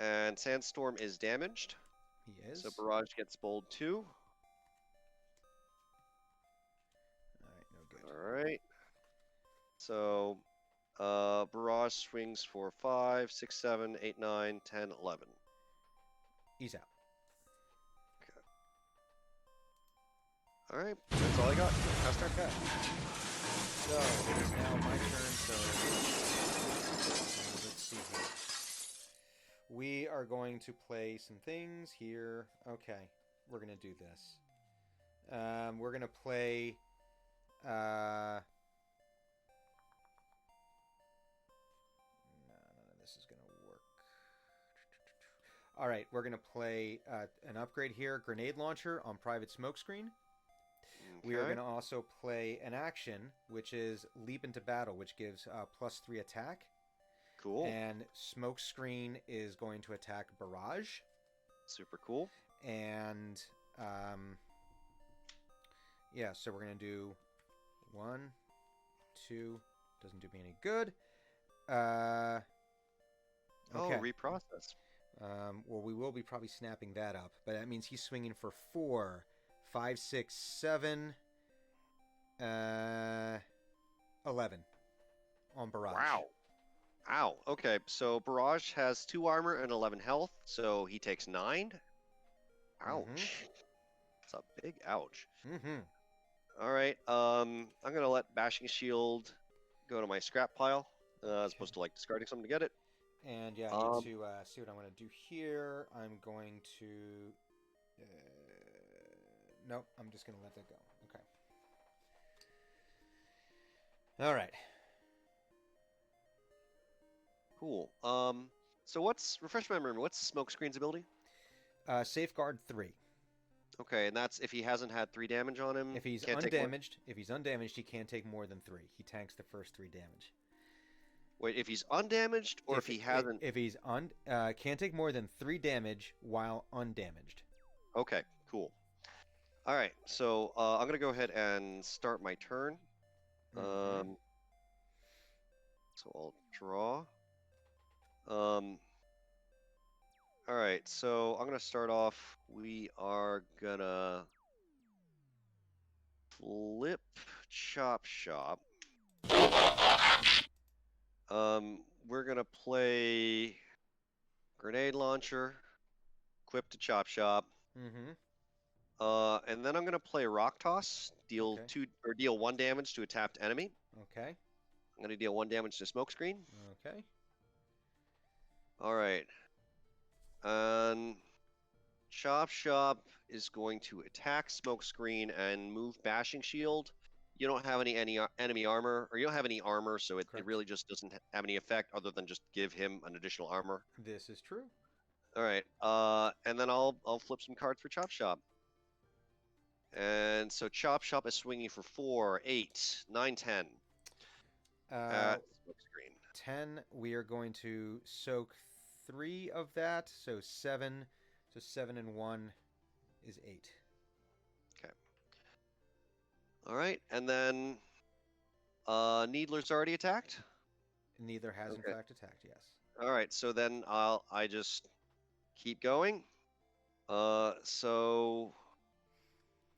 And Sandstorm is damaged. He is. So Barrage gets bowled 2. All right, no good. All right. So Barrage swings for 5, 6, 7, 8, 9, 10, 11. He's out. All right. That's all I got. Pass turn. Okay. So it is now my turn. So let's see here. We are going to play some things here. Okay, we're gonna do this. We're gonna play. None of this is gonna work. All right, we're gonna play an upgrade here: grenade launcher on private smokescreen. Okay. We are going to also play an action, which is Leap into Battle, which gives +3 attack. Cool. And Smokescreen is going to attack Barrage. Super cool. And, yeah, so we're going to do 1, 2, doesn't do me any good. Okay. Oh, reprocess. Well, we will be probably snapping that up, but that means he's swinging for 4, 5, 6, 7, 11 on Barrage. Wow. Ow. Okay, so Barrage has 2 armor and 11 health, so he takes 9. Ouch. It's a big ouch. All right. I'm gonna let Bashing Shield go to my scrap pile, as opposed to like discarding something to get it. And yeah, I need to see what I'm going to do here. I'm going to. Nope, I'm just going to let that go. Okay. All right. Cool. So refresh my memory, what's Smokescreen's ability? Safeguard 3. Okay, and that's if he hasn't had 3 damage on him. If he's undamaged, he can't take more than 3. He tanks the first 3 damage. Wait, if he's undamaged or if he hasn't. If he's can't take more than 3 damage while undamaged. Okay, cool. All right, so I'm gonna go ahead and start my turn. So I'll draw. All right, so I'm gonna start off. We are gonna flip Chop Shop. We're gonna play Grenade Launcher, equip to Chop Shop. And then I'm gonna play Rock Toss, deal 1 damage to a tapped enemy. Okay. I'm gonna deal 1 damage to Smokescreen. Okay. All right. And Chop Shop is going to attack Smokescreen and move Bashing Shield. You don't have any enemy armor, or you don't have any armor, so it really just doesn't have any effect other than just give him an additional armor. This is true. All right. And then I'll flip some cards for Chop Shop. And so Chop Shop is swinging for 4, 8, 9, 10. At Smokescreen. 10. We are going to soak 3 of that, so 7. So 7 and 1 is 8. Okay. All right, and then Needler's already attacked. Neither has in fact attacked. Yes. All right, so then I just keep going. So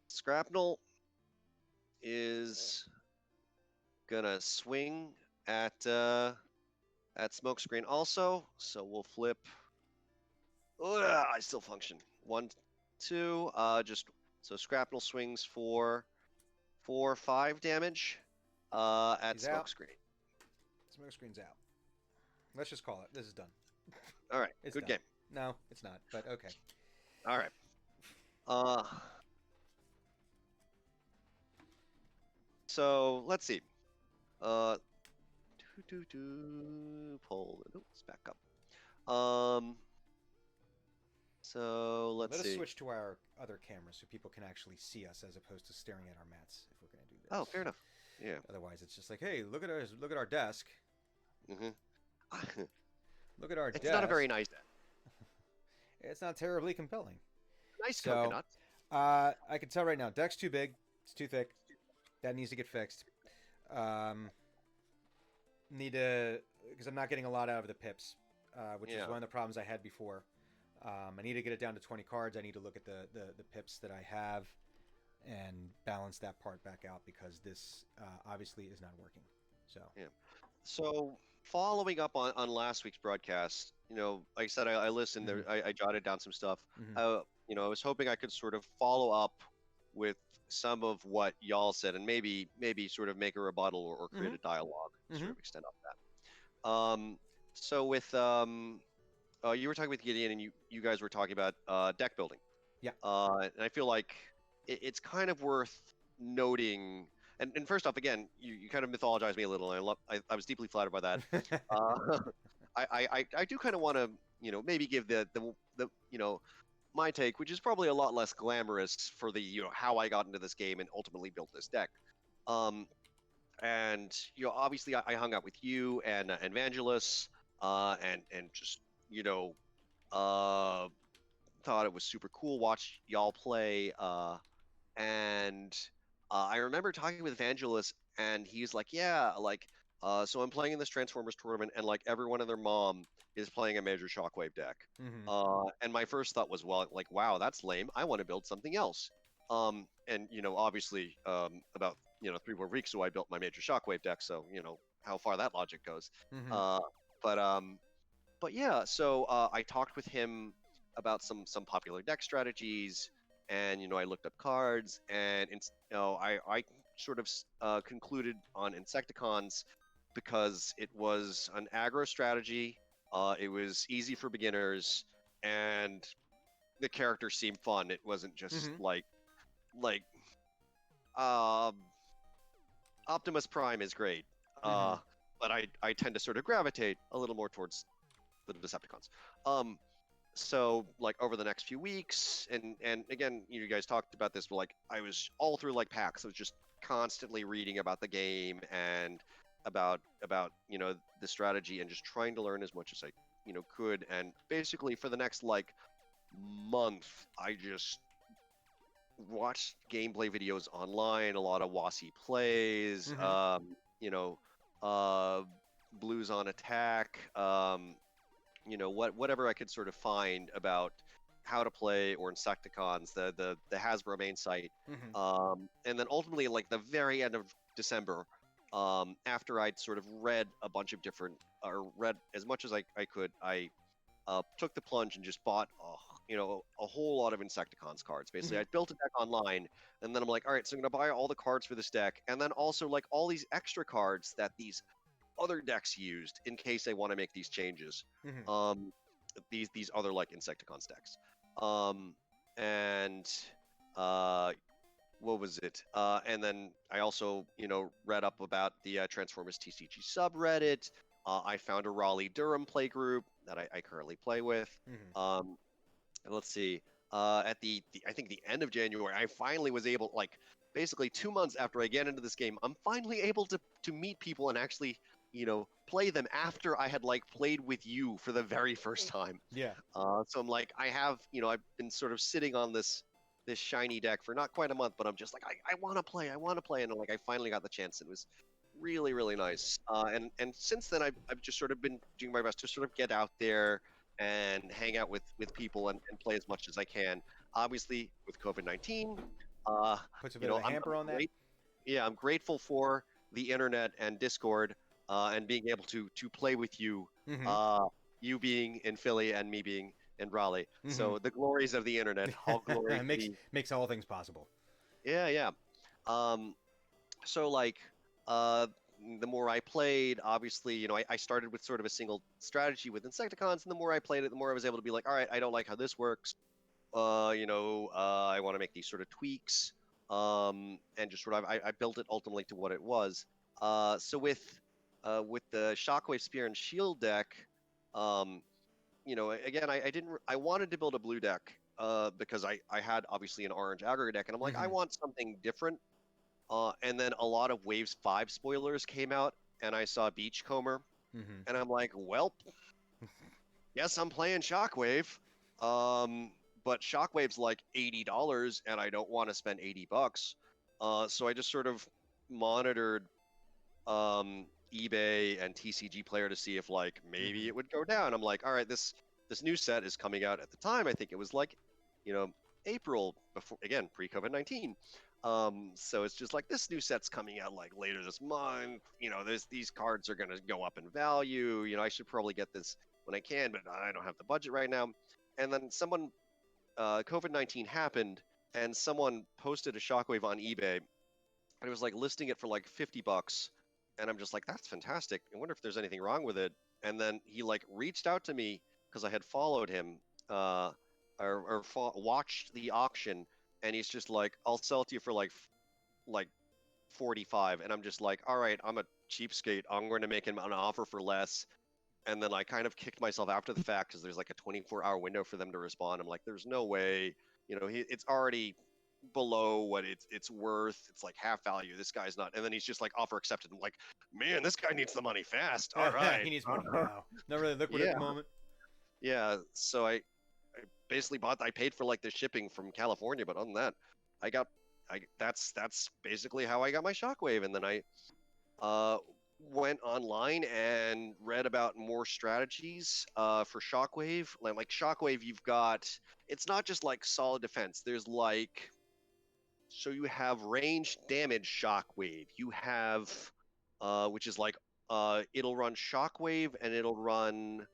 Scrapnel is gonna swing at Smokescreen also. So we'll flip. I still function. 1, 2. So Scrapnel swings for 4, 5 damage at Smokescreen. Smokescreen's out. Let's just call it. This is done. All right. It's good done. game. No, it's not. But okay. All right. So let's see. Pull it. Let's back up. So let's see. Let us switch to our other camera so people can actually see us as opposed to staring at our mats. If we're going to do this. Oh, fair enough. Yeah. Otherwise, it's just like, hey, look at our desk. Look at our desk. It's not a very nice desk. It's not terribly compelling. Nice coconut. I can tell right now, deck's too big. It's too thick. That needs to get fixed. Need to, because I'm not getting a lot out of the pips. which is Yeah. one of the problems I had before. I need to get it down to 20 cards. I need to look at the pips that I have and balance that part back out because this obviously is not working. So. Yeah. So following up on last week's broadcast, like I said, I listened there. Mm-hmm. I jotted down some stuff. Mm-hmm. I was hoping I could sort of follow up with some of what y'all said, and maybe sort of make a rebuttal or create Mm-hmm. a dialogue, Mm-hmm. sort of extend off that. So with you were talking with Gideon, and you guys were talking about deck building. Yeah. And I feel like it's kind of worth noting. And first off, again, you kind of mythologized me a little. And I was deeply flattered by that. Uh, I do kind of want to maybe give the my take, which is probably a lot less glamorous for the how I got into this game and ultimately built this deck. Um, and obviously I hung out with you and Vangelis, and just uh, thought it was super cool. Watch y'all play. And I remember talking with Vangelis, and he's like, "Yeah, like, so I'm playing in this Transformers tournament, and like everyone and their mom is playing a major Shockwave deck." Mm-hmm. And my first thought was, well, like, wow, that's lame. I want to build something else. And obviously, about 3 4 weeks ago, I built my major Shockwave deck, so how far that logic goes. Mm-hmm. Uh, but yeah, so I talked with him about some popular deck strategies, and I looked up cards, and I sort of concluded on Insecticons because it was an aggro strategy. It was easy for beginners, and the characters seemed fun. It wasn't just Mm-hmm. like um, Optimus Prime is great, Mm-hmm. but I tend to sort of gravitate a little more towards the Decepticons. Um, so like over the next few weeks, and again, you guys talked about this, but like I was all through like PAX, I was just constantly reading about the game and about the strategy, and just trying to learn as much as I could. And basically for the next like month, I just watched gameplay videos online, a lot of Wasi plays, Mm-hmm. uh, Blues on Attack, whatever I could sort of find about how to play, or Insecticons, the Hasbro main site, Mm-hmm. and then ultimately like the very end of December, after I'd sort of read a bunch of different, or read as much as I could, I took the plunge and just bought a whole lot of Insecticons cards. Basically, Mm-hmm. I built a deck online, and then I'm like, all right, so I'm gonna buy all the cards for this deck, and then also like all these extra cards that these other decks used in case they want to make these changes. Mm-hmm. Um, these other like Insecticons decks. And uh, what was it? And then I also read up about the Transformers TCG subreddit. I found a Raleigh Durham play group that I currently play with. Mm-hmm. Um, and let's see. At the I think the end of January, I finally was able, like, basically 2 months after I get into this game, I'm finally able to meet people and actually play them after I had like played with you for the very first time. Yeah. So I'm like, I've been sort of sitting on this shiny deck for not quite a month, but I'm just like, I want to play, and like I finally got the chance. It was really really nice. And since then I've just sort of been doing my best to sort of get out there and hang out with people and play as much as I can. Obviously, with COVID-19, uh, Puts a bit of a I'm hamper on that. great. Yeah, I'm grateful for the internet and Discord, and being able to play with you, Mm-hmm. uh, you being in Philly and me being in Raleigh. Mm-hmm. So the glories of the internet, all glory makes be. makes all things possible. Yeah, yeah. Um, so like, uh, the more I played, obviously, I started with sort of a single strategy with Insecticons, and the more I played it, the more I was able to be like, all right, I don't like how this works. I want to make these sort of tweaks, and just sort of I built it ultimately to what it was. So with the Shockwave Spear and Shield deck, um, again, I didn't I wanted to build a blue deck, because I had obviously an orange aggro deck, and I'm like, I Mm-hmm. want something different. And then a lot of Waves 5 spoilers came out, and I saw Beachcomber, Mm-hmm. and I'm like, well, yes, I'm playing Shockwave. Um, but Shockwave's like $80, and I don't want to spend $80. So I just sort of monitored eBay and TCG player to see if like maybe it would go down. I'm like, all right, this new set is coming out at the time. I think it was like, you know, April before, again, pre-COVID-19. So it's just like this new set's coming out like later this month. You know, there's these cards are gonna go up in value. You know, I should probably get this when I can, but I don't have the budget right now. And then COVID-19 happened, and someone posted a Shockwave on eBay, and it was like listing it for like $50, and I'm just like, that's fantastic. I wonder if there's anything wrong with it. And then he like reached out to me because I had followed him, watched the auction, and he's just like, I'll sell it to you for like 45, and I'm just like, all right, I'm a cheapskate. I'm going to make him an offer for less. And then I kind of kicked myself after the fact because there's like a 24-hour window for them to respond. I'm like, there's no way, you know, it's already below what it's worth. It's like half value. This guy's not. And then he's just like offer accepted. I'm like, man, this guy needs the money fast. All right. He needs money now. Not really liquid at Yeah. the moment. Yeah. So I basically I paid for like the shipping from California, but other than that, that's basically how I got my Shockwave. And then I uh, went online and read about more strategies for Shockwave. Like Shockwave, you've got, it's not just like solid defense. There's like, so you have range damage Shockwave. You have, which is like, it'll run Shockwave and it'll run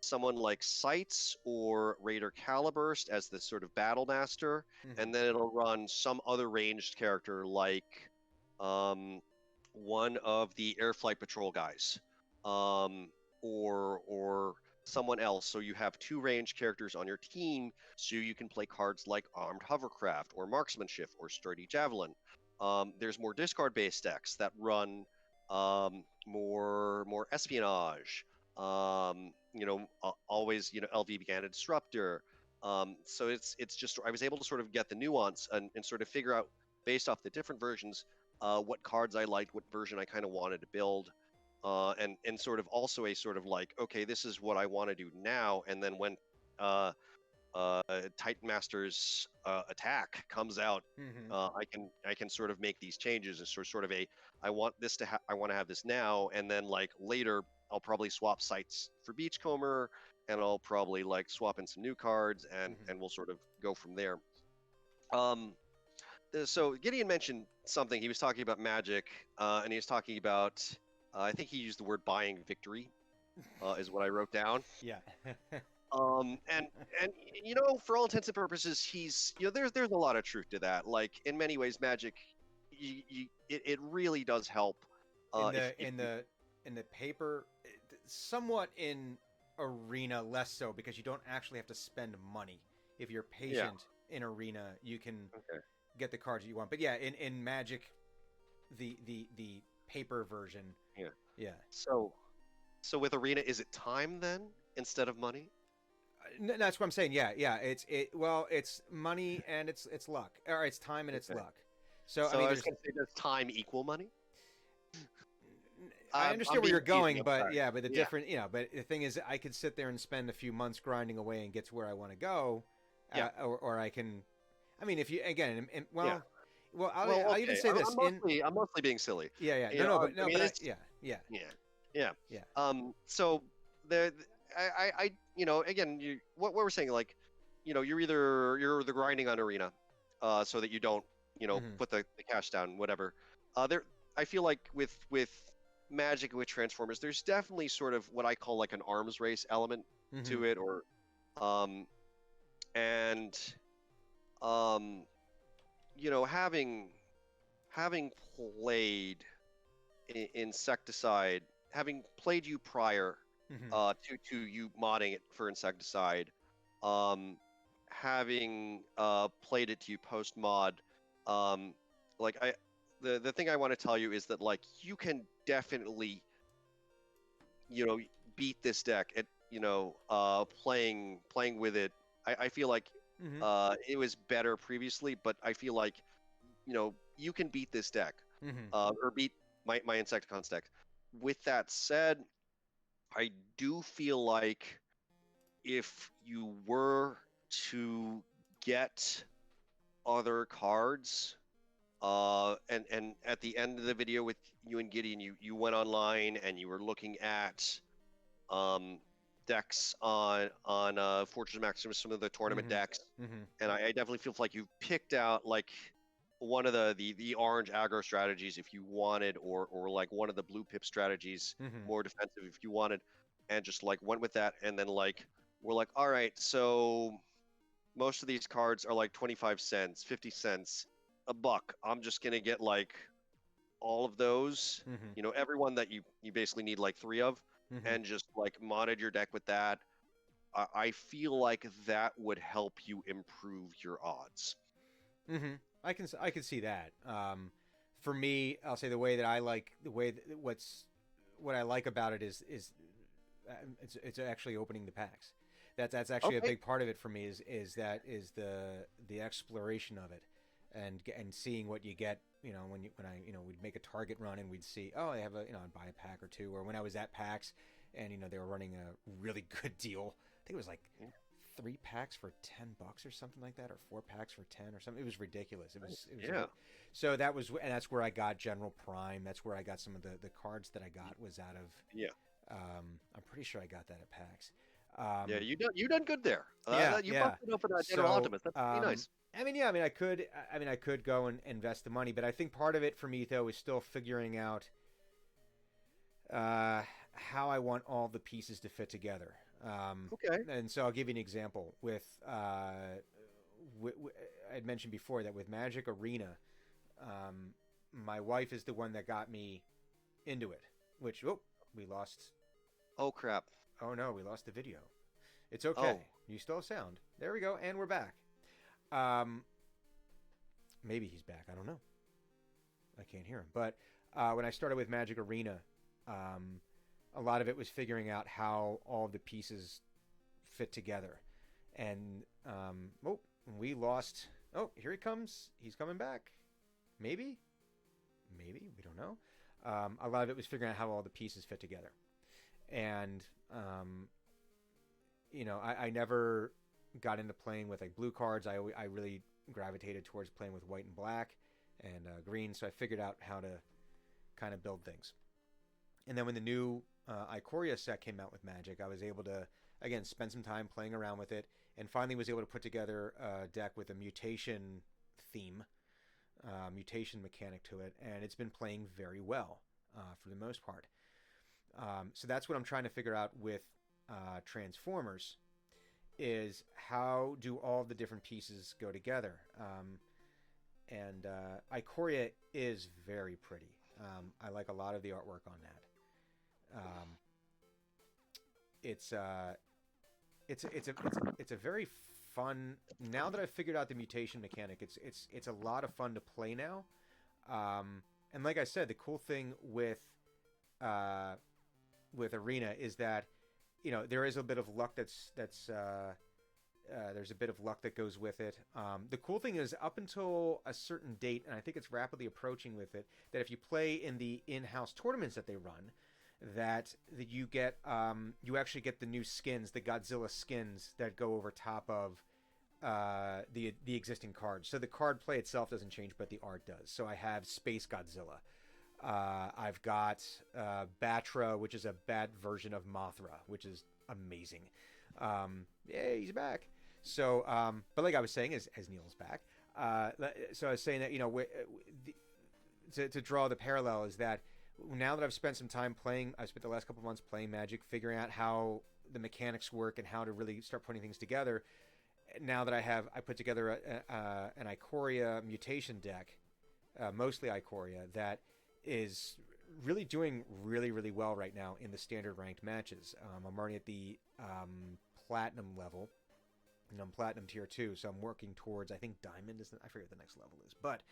someone like Sights or Raider Caliburst as the sort of battle master, and then it'll run some other ranged character like one of the air flight patrol guys, or someone else. So you have two ranged characters on your team, so you can play cards like armed hovercraft or marksmanship or sturdy javelin. There's more discard based decks that run more espionage. Always, LV began a disruptor. So it's just I was able to sort of get the nuance and sort of figure out based off the different versions what cards I liked, what version I kind of wanted to build, and sort of also a sort of like, okay, this is what I want to do now, and then when uh, Titan Master's attack comes out, I can sort of make these changes as sort of a I want this to I want to have this now, and then like later I'll probably swap Sights for Beachcomber, and I'll probably like swap in some new cards, and we'll sort of go from there. So Gideon mentioned something. He was talking about Magic, and he was talking about I think he used the word buying victory, is what I wrote down. Yeah. And for all intents and purposes, he's there's a lot of truth to that. Like in many ways, Magic, it really does help. In the paper, somewhat in Arena less so because you don't actually have to spend money. If you're patient in Arena, you can get the cards that you want. But yeah, in Magic, the paper version. Yeah. So with Arena, is it time then instead of money? That's what I'm saying. Yeah. It's money and it's luck, or it's time and it's luck. So I mean, I was going to say, does time equal money? I understand where you're going, but the different, but the thing is, I could sit there and spend a few months grinding away and get to where I want to go, or I can, I mean, if you again, I'll even say this. I'm mostly being silly. Yeah. So again, what we're saying, like, you're the grinding on Arena, so that you don't, put the cash down, whatever. I feel like with Magic, with Transformers, there's definitely sort of what I call like an arms race element to it, or having played Insecticide, having played you prior to you modding it for Insecticide, having played it to you post mod, the thing I want to tell you is that like you can definitely beat this deck at playing with it. I feel like it was better previously, but I feel like you can beat this deck or beat my Insecticons deck. With that said, I do feel like if you were to get other cards, And at the end of the video with you and Gideon, you went online and you were looking at um, decks on Fortress Maximus, some of the tournament Mm-hmm. decks, Mm-hmm. and I definitely feel like you've picked out like one of the orange aggro strategies if you wanted, or like one of the blue pip strategies, Mm-hmm. more defensive if you wanted, and just like went with that, and then like we're like, all right, so most of these cards are like 25 cents, 50 cents, a buck. I'm just gonna get like all of those, Mm-hmm. everyone that you basically need like three of, Mm-hmm. and just like modded your deck with that. I feel like that would help you improve your odds. Mm-hmm. I can see that. For me, I'll say the way that I like the way that, what I like about it is it's actually opening the packs. That's actually a Okay. big part of it for me is the exploration of it, and seeing what you get. When we'd make a target run and we'd see, oh, they have I'd buy a pack or two, or when I was at PAX and they were running a really good deal. I think it was like 3 packs for $10 or something like that, or 4 packs for 10 or something. It was ridiculous. It was Yeah. so and that's where I got General Prime. That's where I got some of the cards that I got was out of. Yeah. I'm pretty sure I got that at PAX. Yeah. Um, You done good there. yeah, You yeah. busted open that General So, Optimus. That's pretty nice. I mean, yeah, I mean, I could go and invest the money, but I think part of it for me though is still figuring out how I want all the pieces to fit together. Okay. And so I'll give you an example with I'd mentioned before that with Magic Arena, um, my wife is the one that got me into it. Which we lost. Oh crap. Oh no, we lost the video. It's okay. Oh. You still have sound. There we go, and we're back. Um, maybe he's back. I don't know. I can't hear him. But when I started with Magic Arena, um, a lot of it was figuring out how all the pieces fit together. And we lost. Oh, here he comes. He's coming back. Maybe, we don't know. A lot of it was figuring out how all the pieces fit together, and I never got into playing with like blue cards. I really gravitated towards playing with white and black and green. So I figured out how to kind of build things. And then when the new Ikoria set came out with Magic, I was able to again spend some time playing around with it, and finally was able to put together a deck with a mutation theme, mutation mechanic to it, and it's been playing very well for the most part. So that's what I'm trying to figure out with Transformers is how do all the different pieces go together. And Ikoria is very pretty. I like a lot of the artwork on that. It's a very fun. Now that I've figured out the mutation mechanic, it's a lot of fun to play now. And like I said, the cool thing with Arena is that there is a bit of luck there's a bit of luck that goes with it. The cool thing is up until a certain date, and I think it's rapidly approaching with it, that if you play in the in-house tournaments that they run, that you get you actually get the new skins, the Godzilla skins that go over top of the existing cards. So the card play itself doesn't change, but the art does. So I have Space Godzilla. I've got Batra, which is a bad version of Mothra, which is amazing. Yeah, he's back. So, but like I was saying, as Neil's back, so I was saying that to draw the parallel is that now that I've spent some time playing, I've spent the last couple of months playing Magic, figuring out how the mechanics work and how to really start putting things together. Now that I put together an Ikoria mutation deck, mostly Ikoria, that is really doing really well right now in the standard ranked matches. I'm already at the platinum level, and I'm platinum tier 2, so I'm working towards, I think diamond is I forget what the next level is, but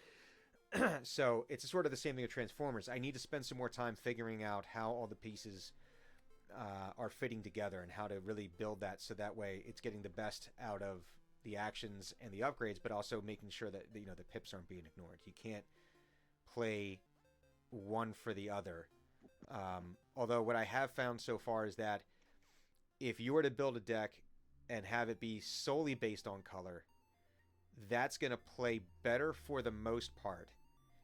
so it's sort of the same thing with Transformers. I need to spend some more time figuring out how all the pieces are fitting together and how to really build that so that way it's getting the best out of the actions and the upgrades, but also making sure that the pips aren't being ignored. You can't play one for the other. Although what I have found so far is that if you were to build a deck and have it be solely based on color, that's going to play better for the most part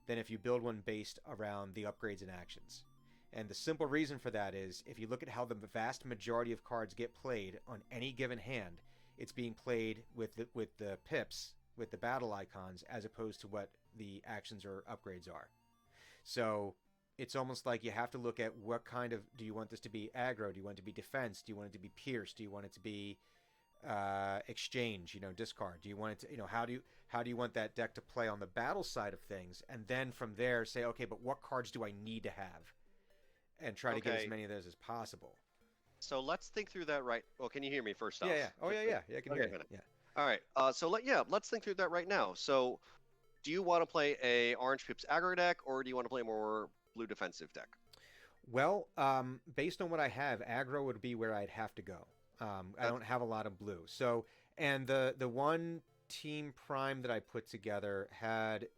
than if you build one based around the upgrades and actions. And the simple reason for that is if you look at how the vast majority of cards get played on any given hand, it's being played with the pips, with the battle icons, as opposed to what the actions or upgrades are. So it's almost like you have to look at what kind of, do you want this to be aggro? Do you want it to be defense? Do you want it to be pierce? Do you want it to be exchange? Discard. Do you want it to, how do you want that deck to play on the battle side of things? And then from there say, okay, but what cards do I need to have? And try to get as many of those as possible. So let's think through that right. Well, can you hear me first off? Yeah. Oh, yeah. I can hear you. Yeah. All right. Let's think through that right now. So, do you want to play a orange pips aggro deck, or do you want to play a more blue defensive deck? Well, based on what I have, aggro would be where I'd have to go. I don't have a lot of blue. So, and the one team prime that I put together had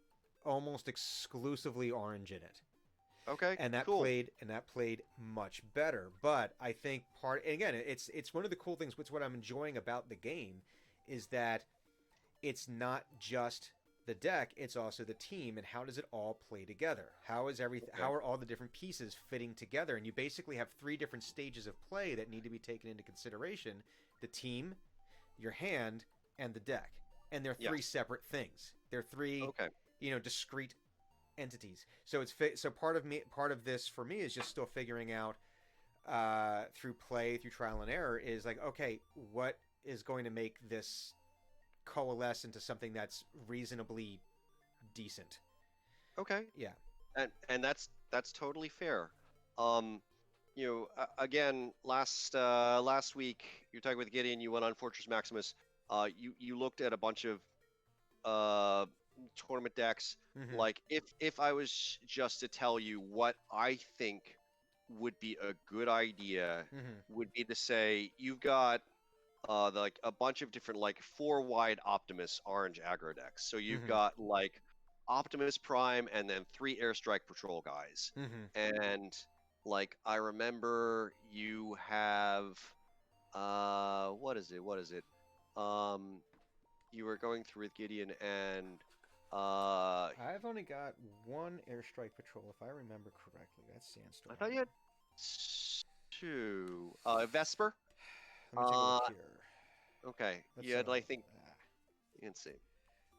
almost exclusively orange in it. Okay, and that cool. played much better. But I think it's one of the cool things. What's what I'm enjoying about the game is that it's not just the deck; it's also the team, and how does it all play together? How is everything? Okay. How are all the different pieces fitting together? And you basically have 3 different stages of play that need to be taken into consideration: the team, your hand, and the deck. And they're 3 separate things. They're 3 discrete entities. So so part of this for me is just still figuring out through trial and error is like, okay, what is going to make this coalesce into something that's reasonably decent. Okay. Yeah. And that's totally fair. Again, last week you're talking with Gideon. You went on Fortress Maximus. You looked at a bunch of tournament decks. Mm-hmm. Like if I was just to tell you what I think would be a good idea, would be to say you've got like a bunch of different like 4 wide Optimus orange aggro decks. So you've got like Optimus Prime and then 3 Airstrike Patrol guys. And like I remember you have what is it? You were going through with Gideon and I've only got 1 Airstrike Patrol, if I remember correctly. That's Sandstorm. I thought you had 2. Vesper? Let me take a look here. Okay. You had, I think... You can see.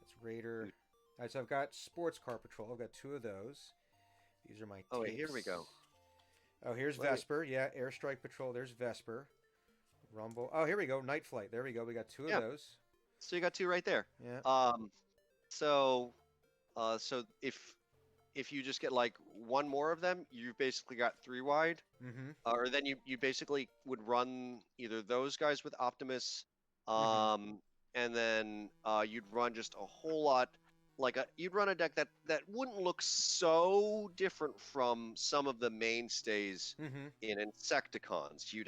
It's Raider. All right, so I've got Sports Car Patrol. I've got 2 of those. These are my tapes. Oh, wait, here we go. Oh, here's Vesper. Yeah, Airstrike Patrol. There's Vesper. Rumble. Oh, here we go. Night Flight. There we go. We got 2 of those. So you got 2 right there. Yeah. So if you just get like 1 more of them, you basically got 3 wide. Or then you basically would run either those guys with Optimus, and then you'd run just a whole lot. You'd run a deck that wouldn't look so different from some of the mainstays in Insecticons. You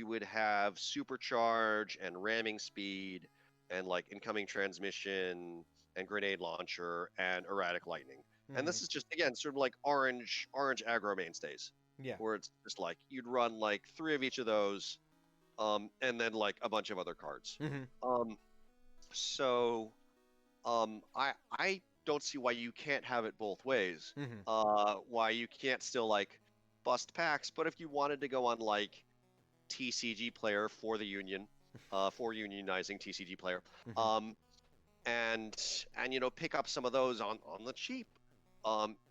would have Supercharge and Ramming Speed and like Incoming Transmission and Grenade Launcher and Erratic Lightning. And this is just, again, sort of like orange aggro mainstays. Yeah. Where it's just like you'd run like 3 of each of those, and then like a bunch of other cards. I don't see why you can't have it both ways. Why you can't still like bust packs, but if you wanted to go on like TCG player for the Union, for unionizing TCG player, and pick up some of those on the cheap,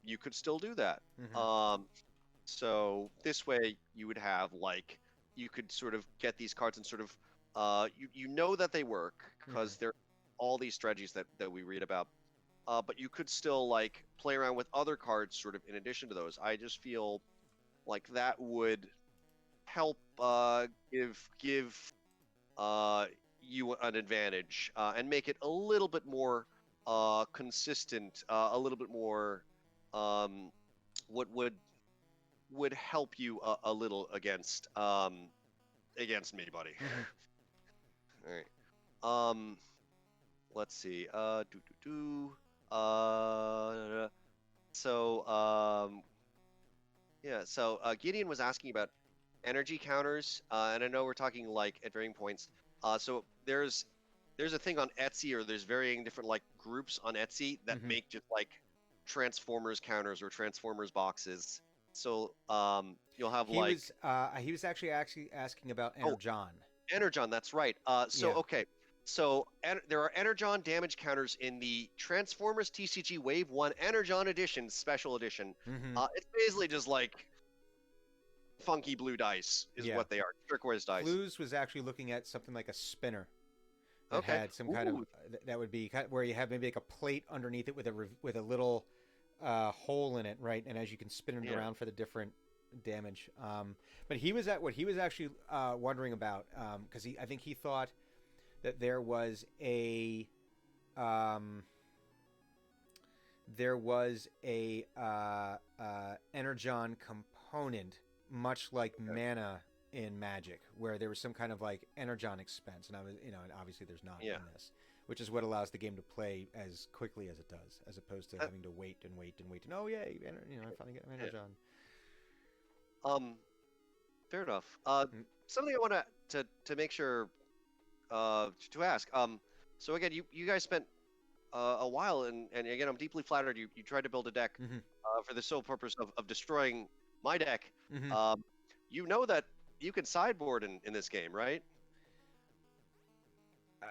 you could still do that. So this way you would have like you could sort of get these cards and sort of you know that they work because they're all these strategies that we read about, but you could still like play around with other cards sort of in addition to those. I just feel like that would help give you an advantage and make it a little bit more consistent, a little bit more what would help you a little against me, buddy. All right. Let's see. So Gideon was asking about energy counters, and I know we're talking like at varying points. So there's a thing on Etsy, or there's varying different like groups on Etsy that Mhm. make just like Transformers counters or Transformers boxes. So you'll have like He was actually asking about oh Energon. Energon, that's right. So Yeah. okay, so there are Energon damage counters in the Transformers TCG Wave One Energon Edition Special Edition. Mm-hmm. It's basically just like funky blue dice is Yeah. what they are, turquoise dice. Flues was actually looking at something like a spinner that Okay. had some kind of Ooh, that would be where you have maybe like a plate underneath it with with a little hole in it, right? And as you can spin it yeah. around for the different damage. But he was at what he was actually wondering about because I think he thought that um, there was a energon component, much like Okay. mana in Magic, where there was some kind of like energon expense, and I was, and obviously there's not Yeah. in this, which is what allows the game to play as quickly as it does, as opposed to Uh, having to wait and wait and wait. And oh yay, I finally get yeah. energon. Um. Fair enough. Mm, Something I want to make sure to ask. So again, you guys spent a while, and again, I'm deeply flattered you tried to build a deck mm-hmm, for the sole purpose of destroying my deck. mm-hmm. Um, you know that you can sideboard in this game, right?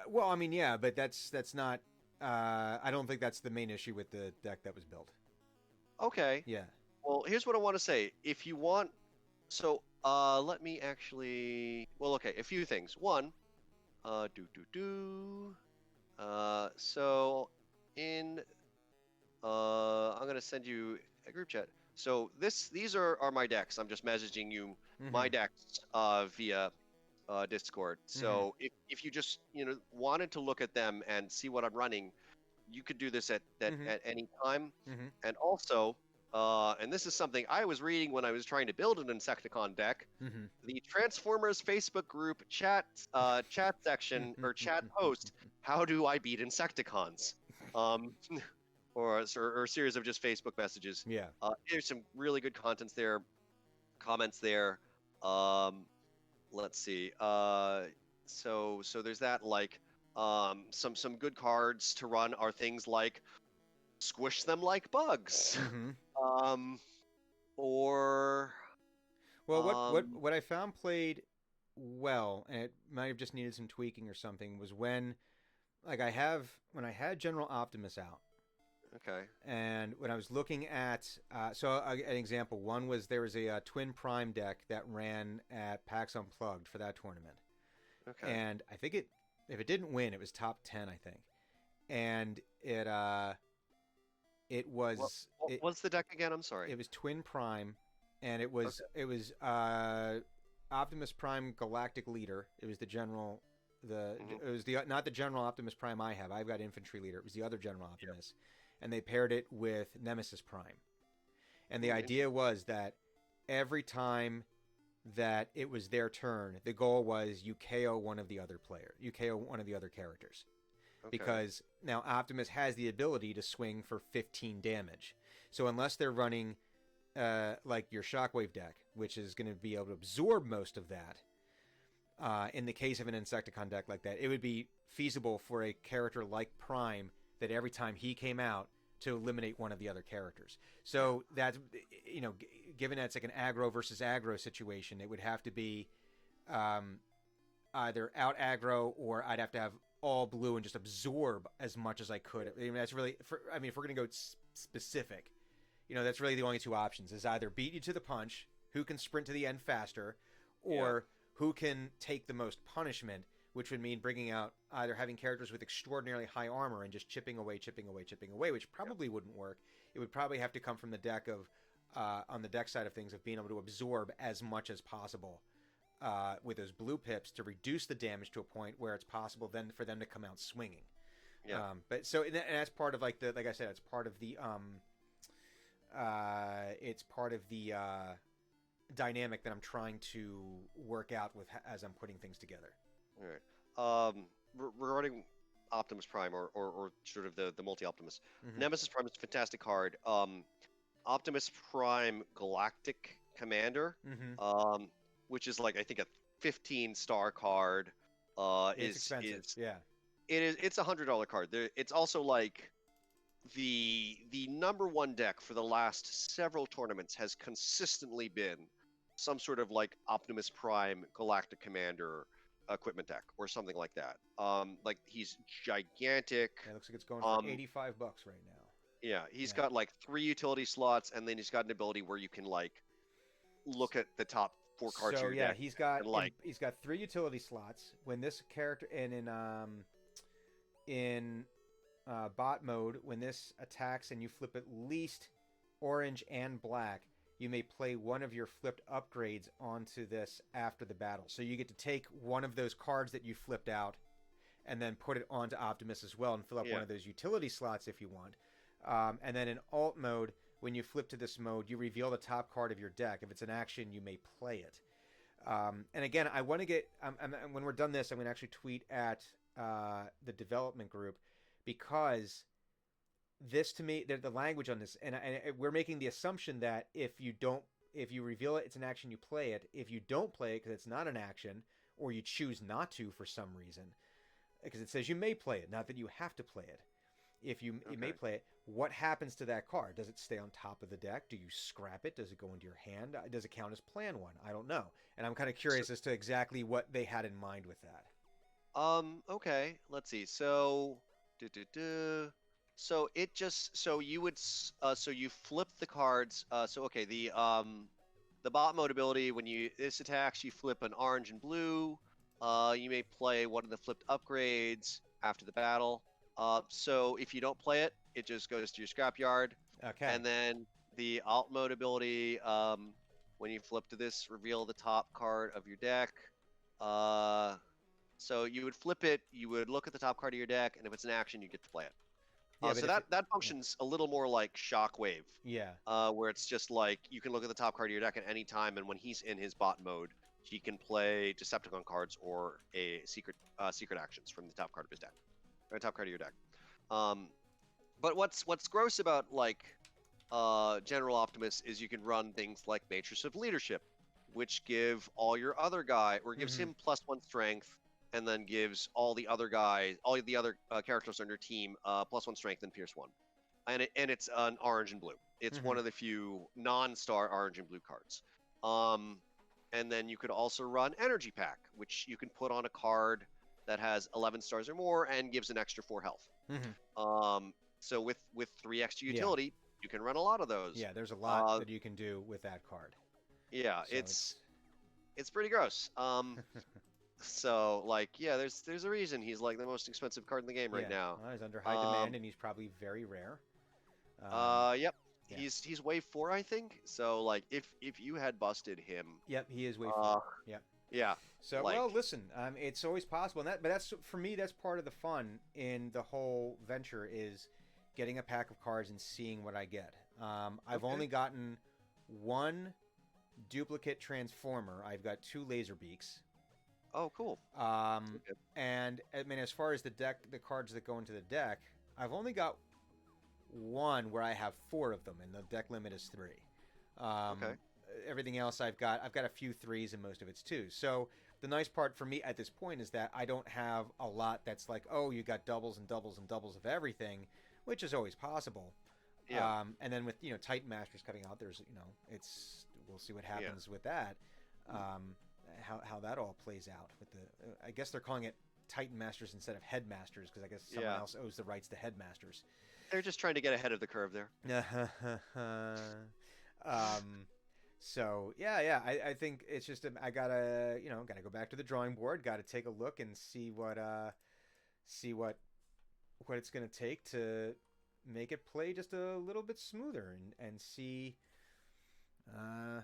Well, I mean, yeah, but that's not. I don't think that's the main issue with the deck that was built. Okay. Yeah. Well, here's what I want to say. If you want, so let me actually. Well, okay, a few things. One, do do do. So in I'm gonna send you a group chat. So these are my decks. I'm just messaging you Mm-hmm. my decks via Discord. Mm-hmm. So if you just wanted to look at them and see what I'm running, you could do this Mm-hmm. at any time. Mm-hmm. And also, and this is something I was reading when I was trying to build an Insecticon deck. Mm-hmm. The Transformers Facebook group chat section or chat post. How do I beat Insecticons? Um, or a series of just Facebook messages. Yeah. There's some really good comments there. Um, let's see. So there's that. Like some good cards to run are things like squish them like bugs, Mm-hmm. um, or Well, um, what I found played well, and it might have just needed some tweaking or something, was when when I had General Optimus out, okay, and when I was looking at an example, one was there was a Twin Prime deck that ran at PAX Unplugged for that tournament, okay. and I think if it didn't win, it was top 10, I think, and it What, was what what's the deck again? I'm sorry. it was Twin Prime, and Okay. it was Optimus Prime Galactic Leader. It was the general. Hmm. It was the not the General Optimus Prime I have. I've got Infantry Leader. It was the other General Optimus, and they paired it with Nemesis Prime. And the Ooh, idea was that every time that it was their turn, the goal was you KO one of the other you KO one of the other characters, okay. because now Optimus has the ability to swing for 15 damage. So unless they're running like your Shockwave deck, which is going to be able to absorb most of that, in the case of an Insecticon deck like that, it would be feasible for a character like Prime that every time he came out to eliminate one of the other characters. Yeah. So that's, given that it's like an aggro versus aggro situation, it would have to be um, either out aggro, or I'd have to have all blue and just absorb as much as I could. I mean, that's really, if we're going to go specific, that's really the only two options: is either beat you to the punch, who can sprint to the end faster, Yeah. or who can take the most punishment, which would mean bringing out either having characters with extraordinarily high armor and just chipping away, chipping away, chipping away, which Yeah. probably wouldn't work. It would probably have to come from the deck of, on the deck side of things, of being able to absorb as much as possible with those blue pips to reduce the damage to a point where it's possible then for them to come out swinging. Yeah. But so and that's part of like I said, it's part of the dynamic that I'm trying to work out with as I'm putting things together. All right. Regarding Optimus Prime or sort of the multi Optimus, Mm-hmm. Nemesis Prime is a fantastic card. Optimus Prime Galactic Commander, Mm-hmm. um, which is like I think a 15-star card, It's expensive. is Yeah. It's $100 card. It's also like the number one deck for the last several tournaments has consistently been some sort of like Optimus Prime Galactic Commander equipment deck or something like that. Like he's gigantic. It looks like it's going for Um, $85 right now. yeah, he's Yeah. got like 3 utility slots, and then he's got an ability where you can like look at the top 4 cards of So your yeah, deck and like, he's got 3 utility slots. When this character and in bot mode, when this attacks and you flip at least orange and black, you may play one of your flipped upgrades onto this after the battle. So you get to take one of those cards that you flipped out and then put it onto Optimus as well and fill up one yeah, of those utility slots if you want. And then in alt mode, when you flip to this mode, you reveal the top card of your deck. If it's an action, you may play it. And again, I want to get when we're done this, I'm going to actually tweet at the development group because this to me, the language on this, and we're making the assumption that if you reveal it, it's an action, you play it. If you don't play it because it's not an action, or you choose not to for some reason, because it says you may play it, not that you have to play it. If you may okay. play it, what happens to that card? Does it stay on top of the deck? Do you scrap it? Does it go into your hand? Does it count as plan one? I don't know, and I'm kind of So, curious as to exactly what they had in mind with that. okay, let's see. So, duh. So it just so you would so you flip the cards. So okay, the bot mode ability when you this attacks, you flip an orange and blue. You may play one of the flipped upgrades after the battle. So if you don't play it, it just goes to your scrapyard. Okay. And then the alt mode ability, when you flip to this, reveal the top card of your deck. Uh, so you would flip it, you would look at the top card of your deck, and if it's an action, you get to play it. Yeah, but So if it, that yeah, functions a little more like Shockwave, yeah. where it's just like you can look at the top card of your deck at any time, and when he's in his bot mode, he can play Decepticon cards or a secret actions from the top card of his deck, or top card of your deck. Um, but what's gross about like General Optimus is you can run things like Matrix of Leadership, which give all your other guy or gives Mm-hmm. him +1 strength, and then gives all the other guys, all the other characters on your team +1 strength and Pierce 1, and it's an orange and blue. It's Mm-hmm. one of the few non-star orange and blue cards. Um, and then you could also run Energy Pack, which you can put on a card that has 11 stars or more and gives an extra 4 health. Mm-hmm. So with 3 extra Yeah. utility, you can run a lot of those. Yeah. There's a lot Uh, that you can do with that card. yeah, So it's it's pretty gross. So like, yeah, there's a reason he's like the most expensive card in the game right yeah. now. Well, he's under high Um, demand, and he's probably very rare. Um, yep, yeah. he's wave 4, I think. So like, if you had busted him, Yep. He is wave uh, four. Yep. yeah, So well, like, listen. It's always possible, and but that's for me. That's part of the fun in the whole venture is getting a pack of cards and seeing what I get. I've okay, only gotten one duplicate transformer. I've got 2 laser beaks. oh, cool. Um, Okay, and I mean, as far as the deck, the cards that go into the deck, I've only got one where I have 4 of them, and the deck limit is 3. okay, Everything else I've got a few 3s, and most of it's 2s. So the nice part for me at this point is that I don't have a lot that's like, oh, you got doubles and doubles and doubles of everything, which is always possible. yeah, And then with Titan Masters coming out, there's it's we'll see what yeah. happens with that. How that all plays out with the I guess they're calling it Titan Masters instead of Headmasters because I guess someone Yeah, else owes the rights to Headmasters. they're just trying to get ahead of the curve there. um, so yeah, I think it's just I gotta go back to the drawing board, gotta take a look and see what it's gonna take to make it play just a little bit smoother and see uh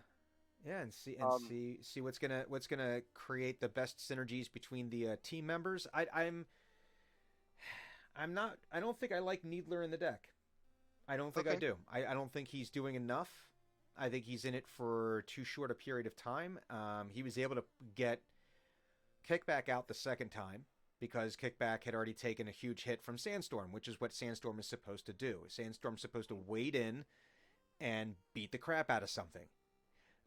yeah Um, see what's gonna create the best synergies between the team members. I'm not I don't think I like Needler in the deck. I don't think I okay, do. I don't think he's doing enough. I think he's in it for too short a period of time. He was able to get Kickback out the second time because Kickback had already taken a huge hit from Sandstorm, which is what Sandstorm is supposed to do. Sandstorm's supposed to wade in and beat the crap out of something.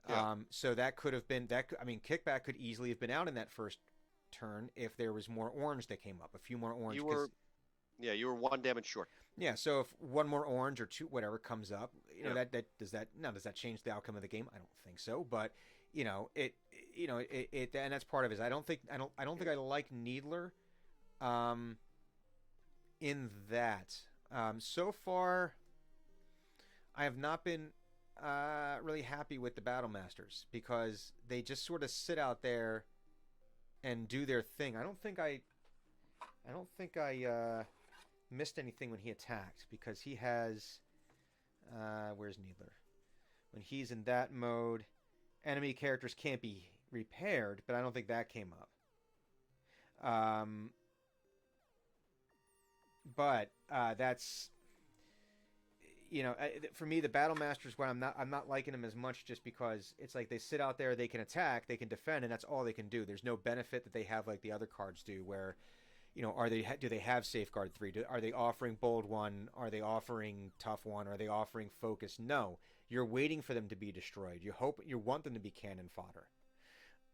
yeah, So that could have been that. I mean, Kickback could easily have been out in that first turn if there was more orange that came up, a few more orange. You Because were, yeah, you were 1 damage short. yeah, so if one more orange or two, whatever comes up, Yeah. does that change the outcome of the game? I don't think so, but it and that's part of it. I don't think I like Needler, um, in that. So far, I have not been really happy with the Battle Masters because they just sort of sit out there and do their thing. I don't think I missed anything when he attacked because he has. Where's Needler? When he's in that mode, enemy characters can't be repaired, but I don't think that came up. But that's for me the Battle Masters where I'm not liking them as much just because it's like they sit out there, they can attack, they can defend, and that's all they can do. There's no benefit that they have like the other cards do, where do they have Safeguard 3? Are they offering Bold 1? Are they offering Tough 1? Are they offering Focus? No. You're waiting for them to be destroyed. You want them to be cannon fodder.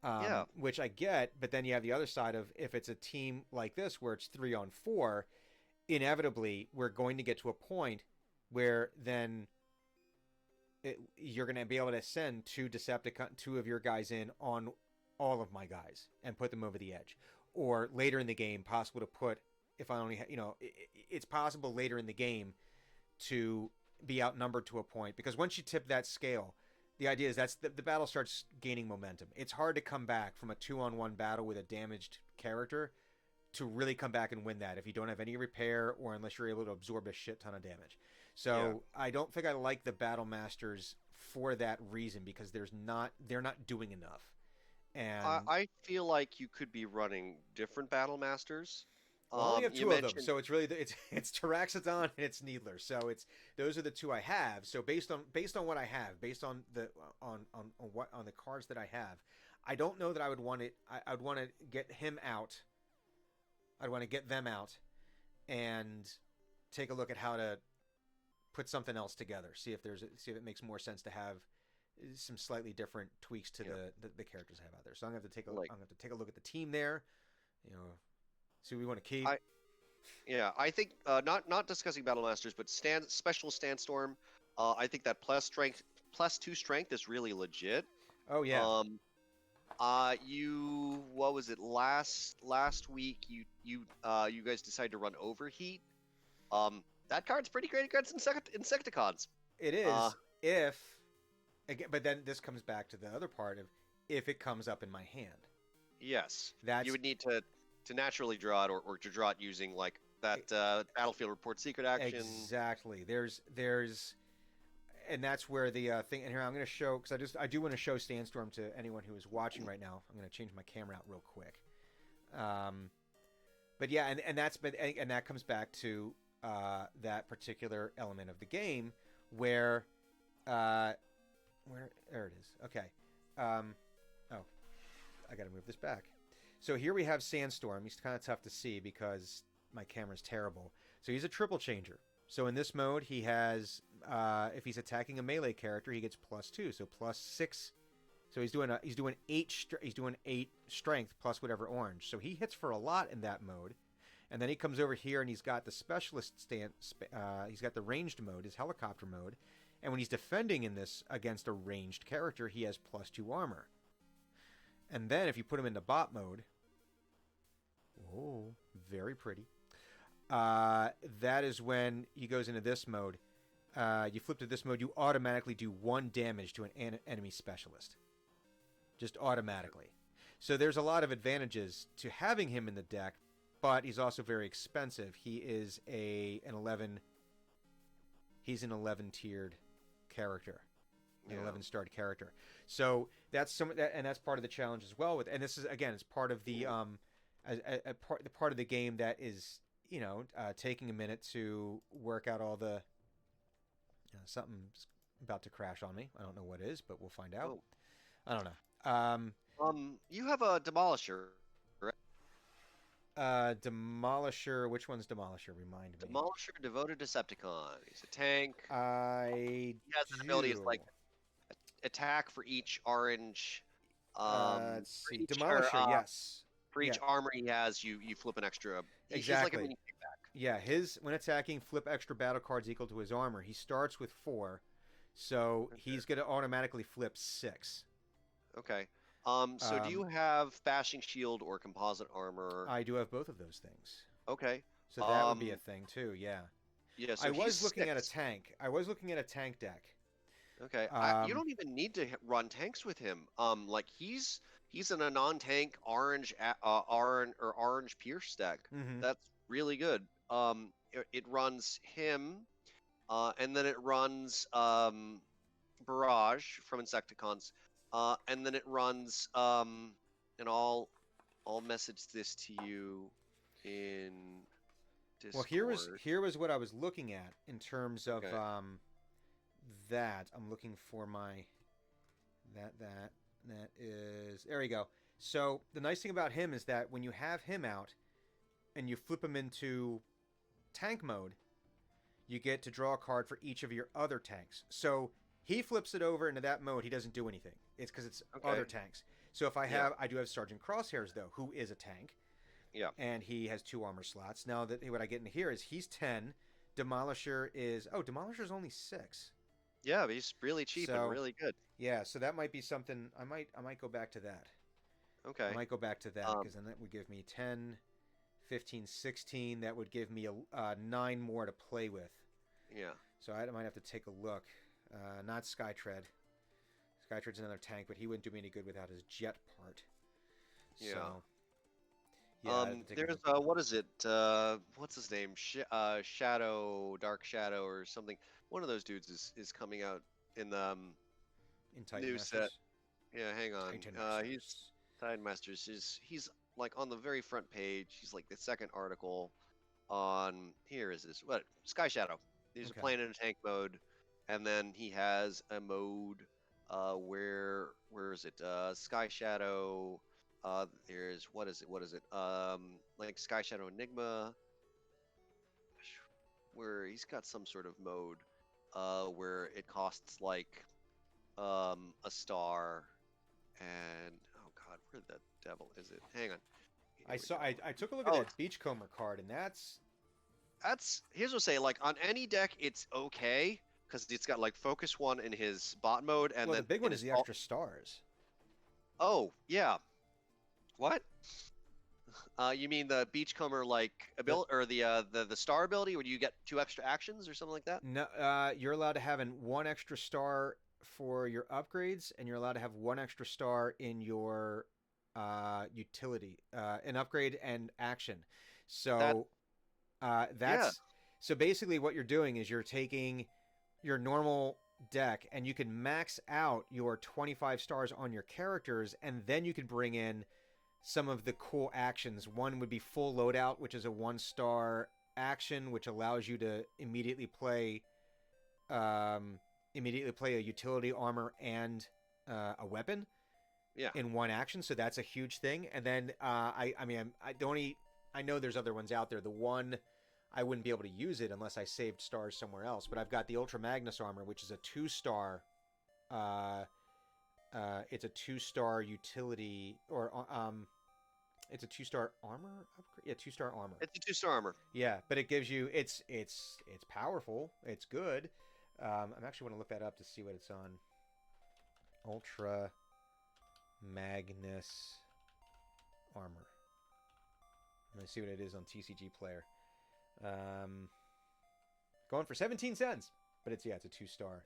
Yeah. Which I get, but then you have the other side of if it's a team like this where it's 3-on-4, inevitably we're going to get to a point where then you're going to be able to send two of your guys in on all of my guys and put them over the edge. Or later in the game, possible to put, if I only, it's possible later in the game to be outnumbered to a point. Because once you tip that scale, the idea is the battle starts gaining momentum. It's hard to come back from a 2-on-1 battle with a damaged character to really come back and win that if you don't have any repair or unless you're able to absorb a shit ton of damage. So yeah. I don't think I like the Battle Masters for that reason because they're not doing enough. And I feel like you could be running different Battle Masters. Well, I only have two of them, so it's really it's Taraxodon and it's Needler. So those are the two I have. So based on what I have, based on the on the cards that I have, I don't know that I would want it. I'd want to get him out. I'd want to get them out, and take a look at how to put something else together. See if it makes more sense to have some slightly different tweaks to the characters I have out there. So I'm gonna have to take a look. I'm gonna have to take a look at the team there. See what we want to keep. I think not discussing Battle Masters, but special Sandstorm. I think that +2 strength is really legit. Oh yeah. What was it last week? You guys decided to run Overheat. That card's pretty great against Insecticons. It is if again, but then this comes back to the other part of if it comes up in my hand. Yes, you would need to naturally draw it or to draw it using like that battlefield report secret action. Exactly. There's and that's where the thing. And here I'm going to show because I do want to show Sandstorm to anyone who is watching right now. I'm going to change my camera out real quick. But yeah, and that comes back to that particular element of the game where there it is. Okay. I got to move this back. So here we have Sandstorm. He's kind of tough to see because my camera's terrible. So he's a triple changer. So in this mode, he has, if he's attacking a melee character, he gets +2, so +6. So he's doing 8 strength plus whatever orange. So he hits for a lot in that mode. And then he comes over here and he's got the specialist he's got the ranged mode, his helicopter mode. And when he's defending in this against a ranged character, he has +2 armor. And then if you put him into bot mode, oh, very pretty. That is when he goes into this mode. You flip to this mode, you automatically do 1 damage to an enemy specialist. Just automatically. So there's a lot of advantages to having him in the deck, but he's also very expensive. He is an 11 tiered character. An 11 starred character. So that's and that's part of the challenge as well and this is again it's part of the part of the game that is taking a minute to work out all the something's about to crash on me. I don't know what it is, but we'll find out. I don't know. You have a Demolisher, right? Demolisher. Which one's Demolisher? Remind me. Demolisher, devoted Decepticon. He's a tank. He has an ability is like attack for each orange. Let's see. Demolisher. Yes. For Yeah, each armor he has, you flip an extra. He's like a exactly. mini kickback. Yeah, his when attacking, flip extra battle cards equal to his armor. He starts with 4, so he's going to automatically flip 6. Okay. So do Um, you have bashing shield or composite armor? I do have both of those things, Okay. so that would be a Um, thing too. Yeah, yeah. I So he's was looking at a 6. tank. I was looking at a tank deck. Okay. You Um, don't even need to run tanks with him. Like he's in a non-tank orange pierce deck. mhm. That's really good. It runs him, and then it runs Barrage from Insecticons, and then it runs and I'll message this to you in Well, Discord. here was what I was looking at in terms of Okay. that. I'm looking for my that is there. We go. So the nice thing about him is that when you have him out and you flip him into tank mode, you get to draw a card for each of your other tanks. So he flips it over into that mode. He doesn't do anything. It's because it's other Okay. tanks. So if I Yeah. have, I do have Sergeant Crosshairs though, who is a tank, Yeah. and he has 2 armor slots. Now that what I get in here is he's 10. Demolisher is Demolisher's only 6. Yeah, but he's really cheap and So really good. yeah, so that might be something. I might go back to that. I Okay. might go back to that Um, because then that would give me 10, 15, 16. That would give me 9 more to play with. yeah. So I might have to take a look. Not Skytread. Skytread's another tank, but he wouldn't do me any good without his jet part. Yeah. So yeah, I have to take a There's look. what is it? What's his name? Shadow, Dark Shadow, or something. One of those dudes is coming out in the In Titan new set. Masters. Yeah, hang on. Titan He's Masters. Tide Masters. He's like on the very front page. He's like the second article on here is this what Sky Shadow. He's Okay. playing in a tank mode, and then he has a mode where is it? Sky Shadow. There's what is it? What is it? Like Sky Shadow Enigma, where he's got some sort of mode, where it costs like a star, and oh god, where the devil is it? Hang on. Here I we saw. go. I took a look at Oh, that Beachcomber card, and that's here's what I say. Like on any deck, it's okay because it's got like focus one in his bot mode, and well, the then big in one is his the alt. extra stars. Oh yeah, what? You mean the Beachcomber like The ability or the star ability, where you get 2 extra actions or something like that? No, you're allowed to have one extra star for your upgrades, and you're allowed to have 1 extra star in your utility, an upgrade and action. That So yeah, that's so basically what you're doing is you're taking your normal deck and you can max out your 25 stars on your characters, and then you can bring in some of the cool actions. One would be full loadout, which is a 1-star action, which allows you to um, immediately play a utility armor and a weapon yeah. in one action. So that's a huge thing. And then I mean I don't eat. I know there's other ones out there. The one I wouldn't be able to use it unless I saved stars somewhere else. But I've got the Ultra Magnus armor, which is a 2-star. It's a 2-star utility, or it's a 2-star armor upgrade. Yeah, 2-star armor. It's a 2-star armor. Yeah, but it gives you it's powerful. It's good. I'm actually want to look that up to see what it's on. Ultra Magnus armor. Let me see what it is on TCG Player. Going for 17 cents, but it's a 2-star.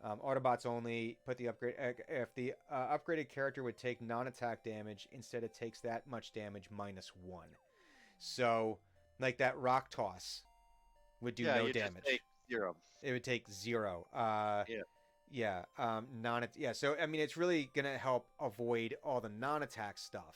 Autobots only. Put the upgrade if the upgraded character would take non-attack damage, instead it takes that much damage -1. So, like that rock toss would do Yeah, no you just damage. take 0. It would take 0. Yeah. Yeah. So I mean, it's really gonna help avoid all the non-attack stuff.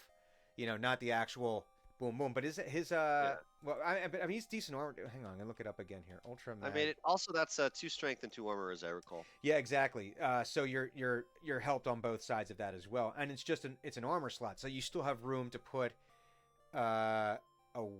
Not the actual boom boom. But his Yeah. well, I mean, he's decent armor. Hang on, I'm gonna look it up again here. Ultra I Mag. made it. Also, that's 2 strength and 2 armor, as I recall. Yeah, exactly. So you're helped on both sides of that as well, and it's an armor slot, so you still have room to put a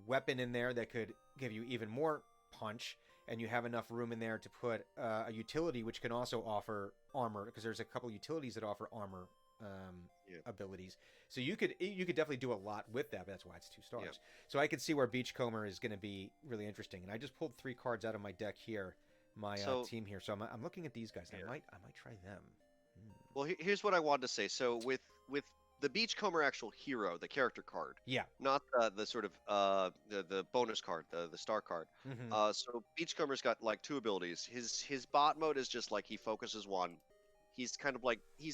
weapon in there that could give you even more punch, and you have enough room in there to put a utility which can also offer armor, because there's a couple utilities that offer armor Yeah. abilities. So you could definitely do a lot with that. But that's why it's 2 stars. Yeah. So I could see where Beachcomber is going to be really interesting. And I just pulled 3 cards out of my deck here, my So team here. So I'm looking at these guys. And yeah. I might try them. Hmm. Well, here's what I wanted to say. So with the Beachcomber actual hero, the character card, Yeah. not the sort of the bonus card, the star card. Mm-hmm. So Beachcomber's got like 2 abilities. His bot mode is just like he focuses one. He's kind of like he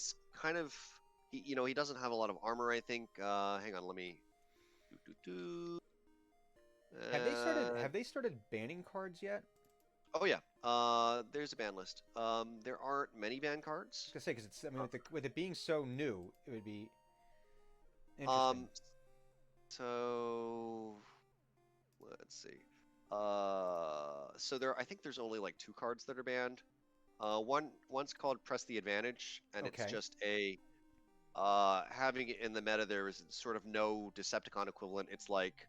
doesn't have a lot of armor. I think. Hang on, let me. Have they started banning cards yet? Oh yeah. There's a ban list. There aren't many ban cards. I was gonna say because it's. I mean, with it being so new, it would be Um. interesting. So let's see. So I think there's only like 2 cards that are banned. One's called Press the Advantage, and it's Okay. just a having it in the meta. There is sort of no Decepticon equivalent. It's like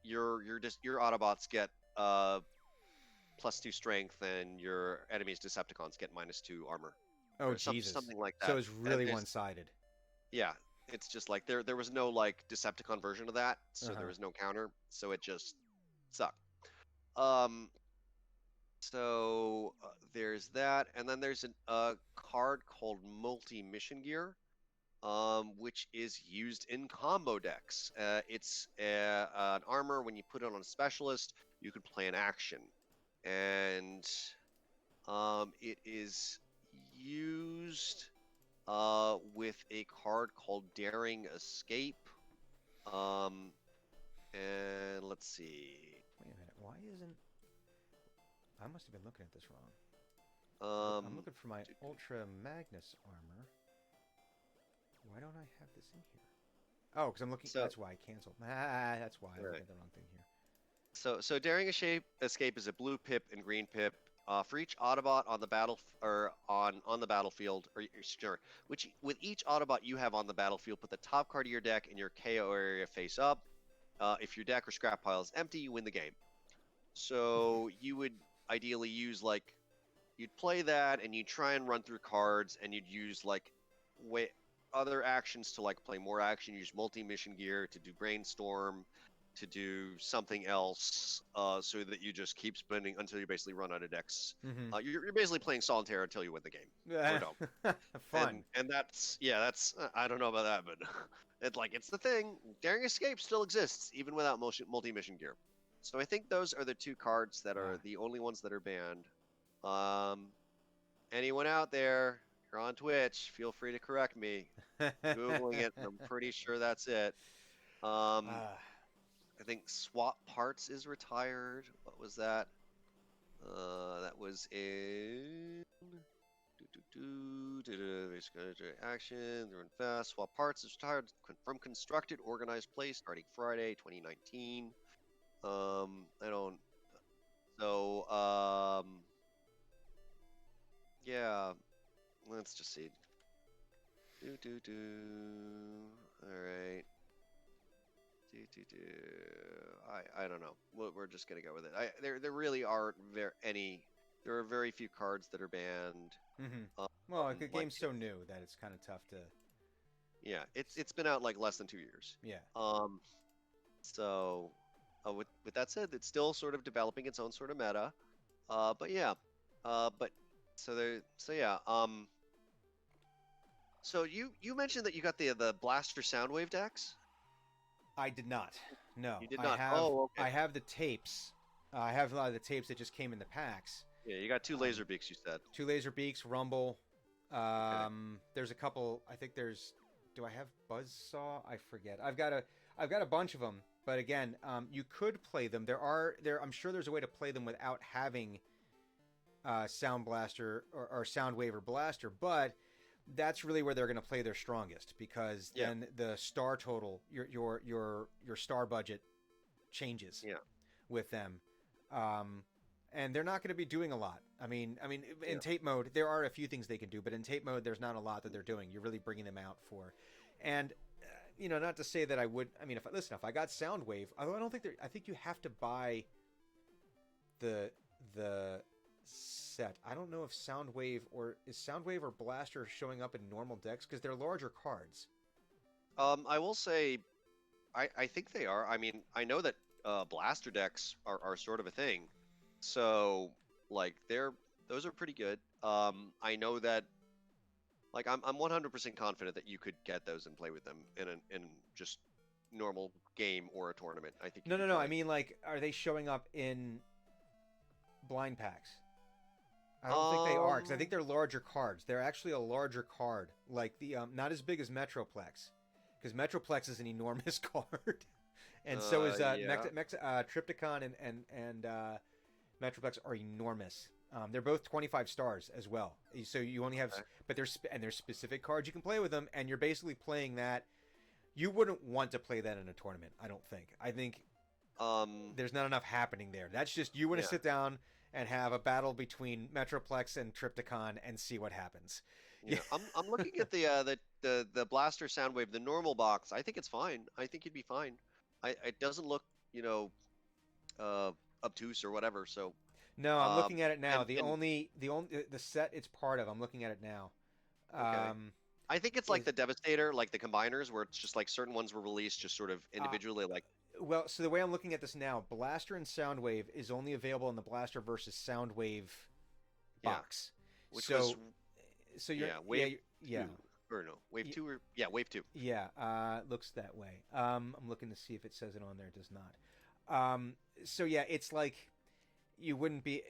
your Autobots get +2 strength, and your enemies Decepticons get -2 armor, Oh or Jesus! something like So that. it's And really one-sided. yeah, it's just like there was no like Decepticon version of that, so there Uh-huh. was no counter, so it just sucked. Um, so there's that, and then there's a card called Multi Mission Gear, which is used in combo decks. It's an armor. When you put it on a specialist, you can play an action, and it is used with a card called Daring Escape. And let's see. Wait a minute. Why isn't? I must have been looking at this wrong. I'm Um, looking for my Ultra Magnus armor. Why don't I have this in here? Oh, because I'm looking. so That's why I canceled. That's why I'm right. looking at the wrong thing here. So Daring Escape is a blue pip and green pip. For each Autobot on the on the battlefield, sure, which with each Autobot you have on the battlefield, put the top card of your deck in your KO area face up. If your deck or scrap pile is empty, you win the game. So you would ideally use like you'd play that, and you'd try and run through cards, and you'd use like other actions to like play more action. Use multi-mission gear to do brainstorm, to do something else, so that you just keep spending until you basically run out of decks. Mm-hmm. You're basically playing solitaire until you win the game, or don't. Fun. And that's I don't know about that, but it's the thing. Daring Escape still exists even without multi-mission gear. So I think those are the 2 cards that are the only ones that are banned. Anyone out there, you're on Twitch, feel free to correct me. Googling it, I'm pretty sure that's it. I think Swap Parts is retired. What was that? That was in action. They're in fast. Swap Parts is retired from constructed, organized play starting Friday, 2019. I don't. So yeah. Let's just see. All right. I don't know. We're just gonna go with it. There really aren't any. There are very few cards that are banned. Mm-hmm. Well, the Like, game's so new that it's kind of tough to. yeah, it's been out like less than 2 years. Yeah. So, with that said, it's still sort of developing its own sort of meta. But yeah. But so yeah. So you mentioned that you got the Blaster Soundwave decks. I did not. No, You did I not. have. Oh, okay. I have the tapes. I have a lot of the tapes that just came in the packs. Yeah, you got 2 laser beaks. You said 2 laser beaks, Rumble. There's a couple. I think there's. Do I have Buzzsaw? I forget. I've got a bunch of them. But again, you could play them. I'm sure there's a way to play them without having Sound Blaster or Soundwave or Blaster. But that's really where they're going to play their strongest, because then the star total, your star budget changes with them. And they're not going to be doing a lot. I mean, in tape mode, there are a few things they can do, but in tape mode, there's not a lot that they're doing. You're really bringing them out for, and not to say that I would. I mean, if I got Soundwave, although I don't think I think you have to buy the set. I don't know if Soundwave or Blaster showing up in normal decks because they're larger cards. I will say, I think they are. I mean, I know that blaster decks are sort of a thing, so like those are pretty good. I know that like I'm 100% confident that you could get those and play with them in just normal game or a tournament. I think No, you'd no, be no. I fine. mean, like, are they showing up in blind packs? I don't think they are because I think Um, they're larger cards. They're actually a larger card, like the not as big as Metroplex, because Metroplex is an enormous card, and so is yeah. Triptychon and Metroplex are enormous. They're both 25 stars as well. So you only have, Okay. but there's specific cards you can play with them, and you're basically playing that. You wouldn't want to play that in a tournament, I don't think. I think there's not enough happening there. That's just you want to Yeah. sit down and have a battle between Metroplex and Triptychon and see what happens. Yeah. Yeah. I'm looking at the blaster Soundwave, the normal box. I think it's fine. I think you'd be fine. It doesn't look, you know, uh, obtuse or whatever. So, No, I'm um, looking at it now. and The set it's part of. I'm looking at it now. okay. Um, I think it's like is the Devastator, like the combiners, where it's just like certain ones were released just sort of uh, individually. Like, well, so the way I'm looking at this now, Blaster and Soundwave is only available in the Blaster versus Soundwave yeah, box. which was So you're yeah, yeah wave yeah two or no, wave y- two or yeah, wave two. yeah. Looks that way. I'm looking to see if it says it on there. It does not. So yeah, it's like you wouldn't be.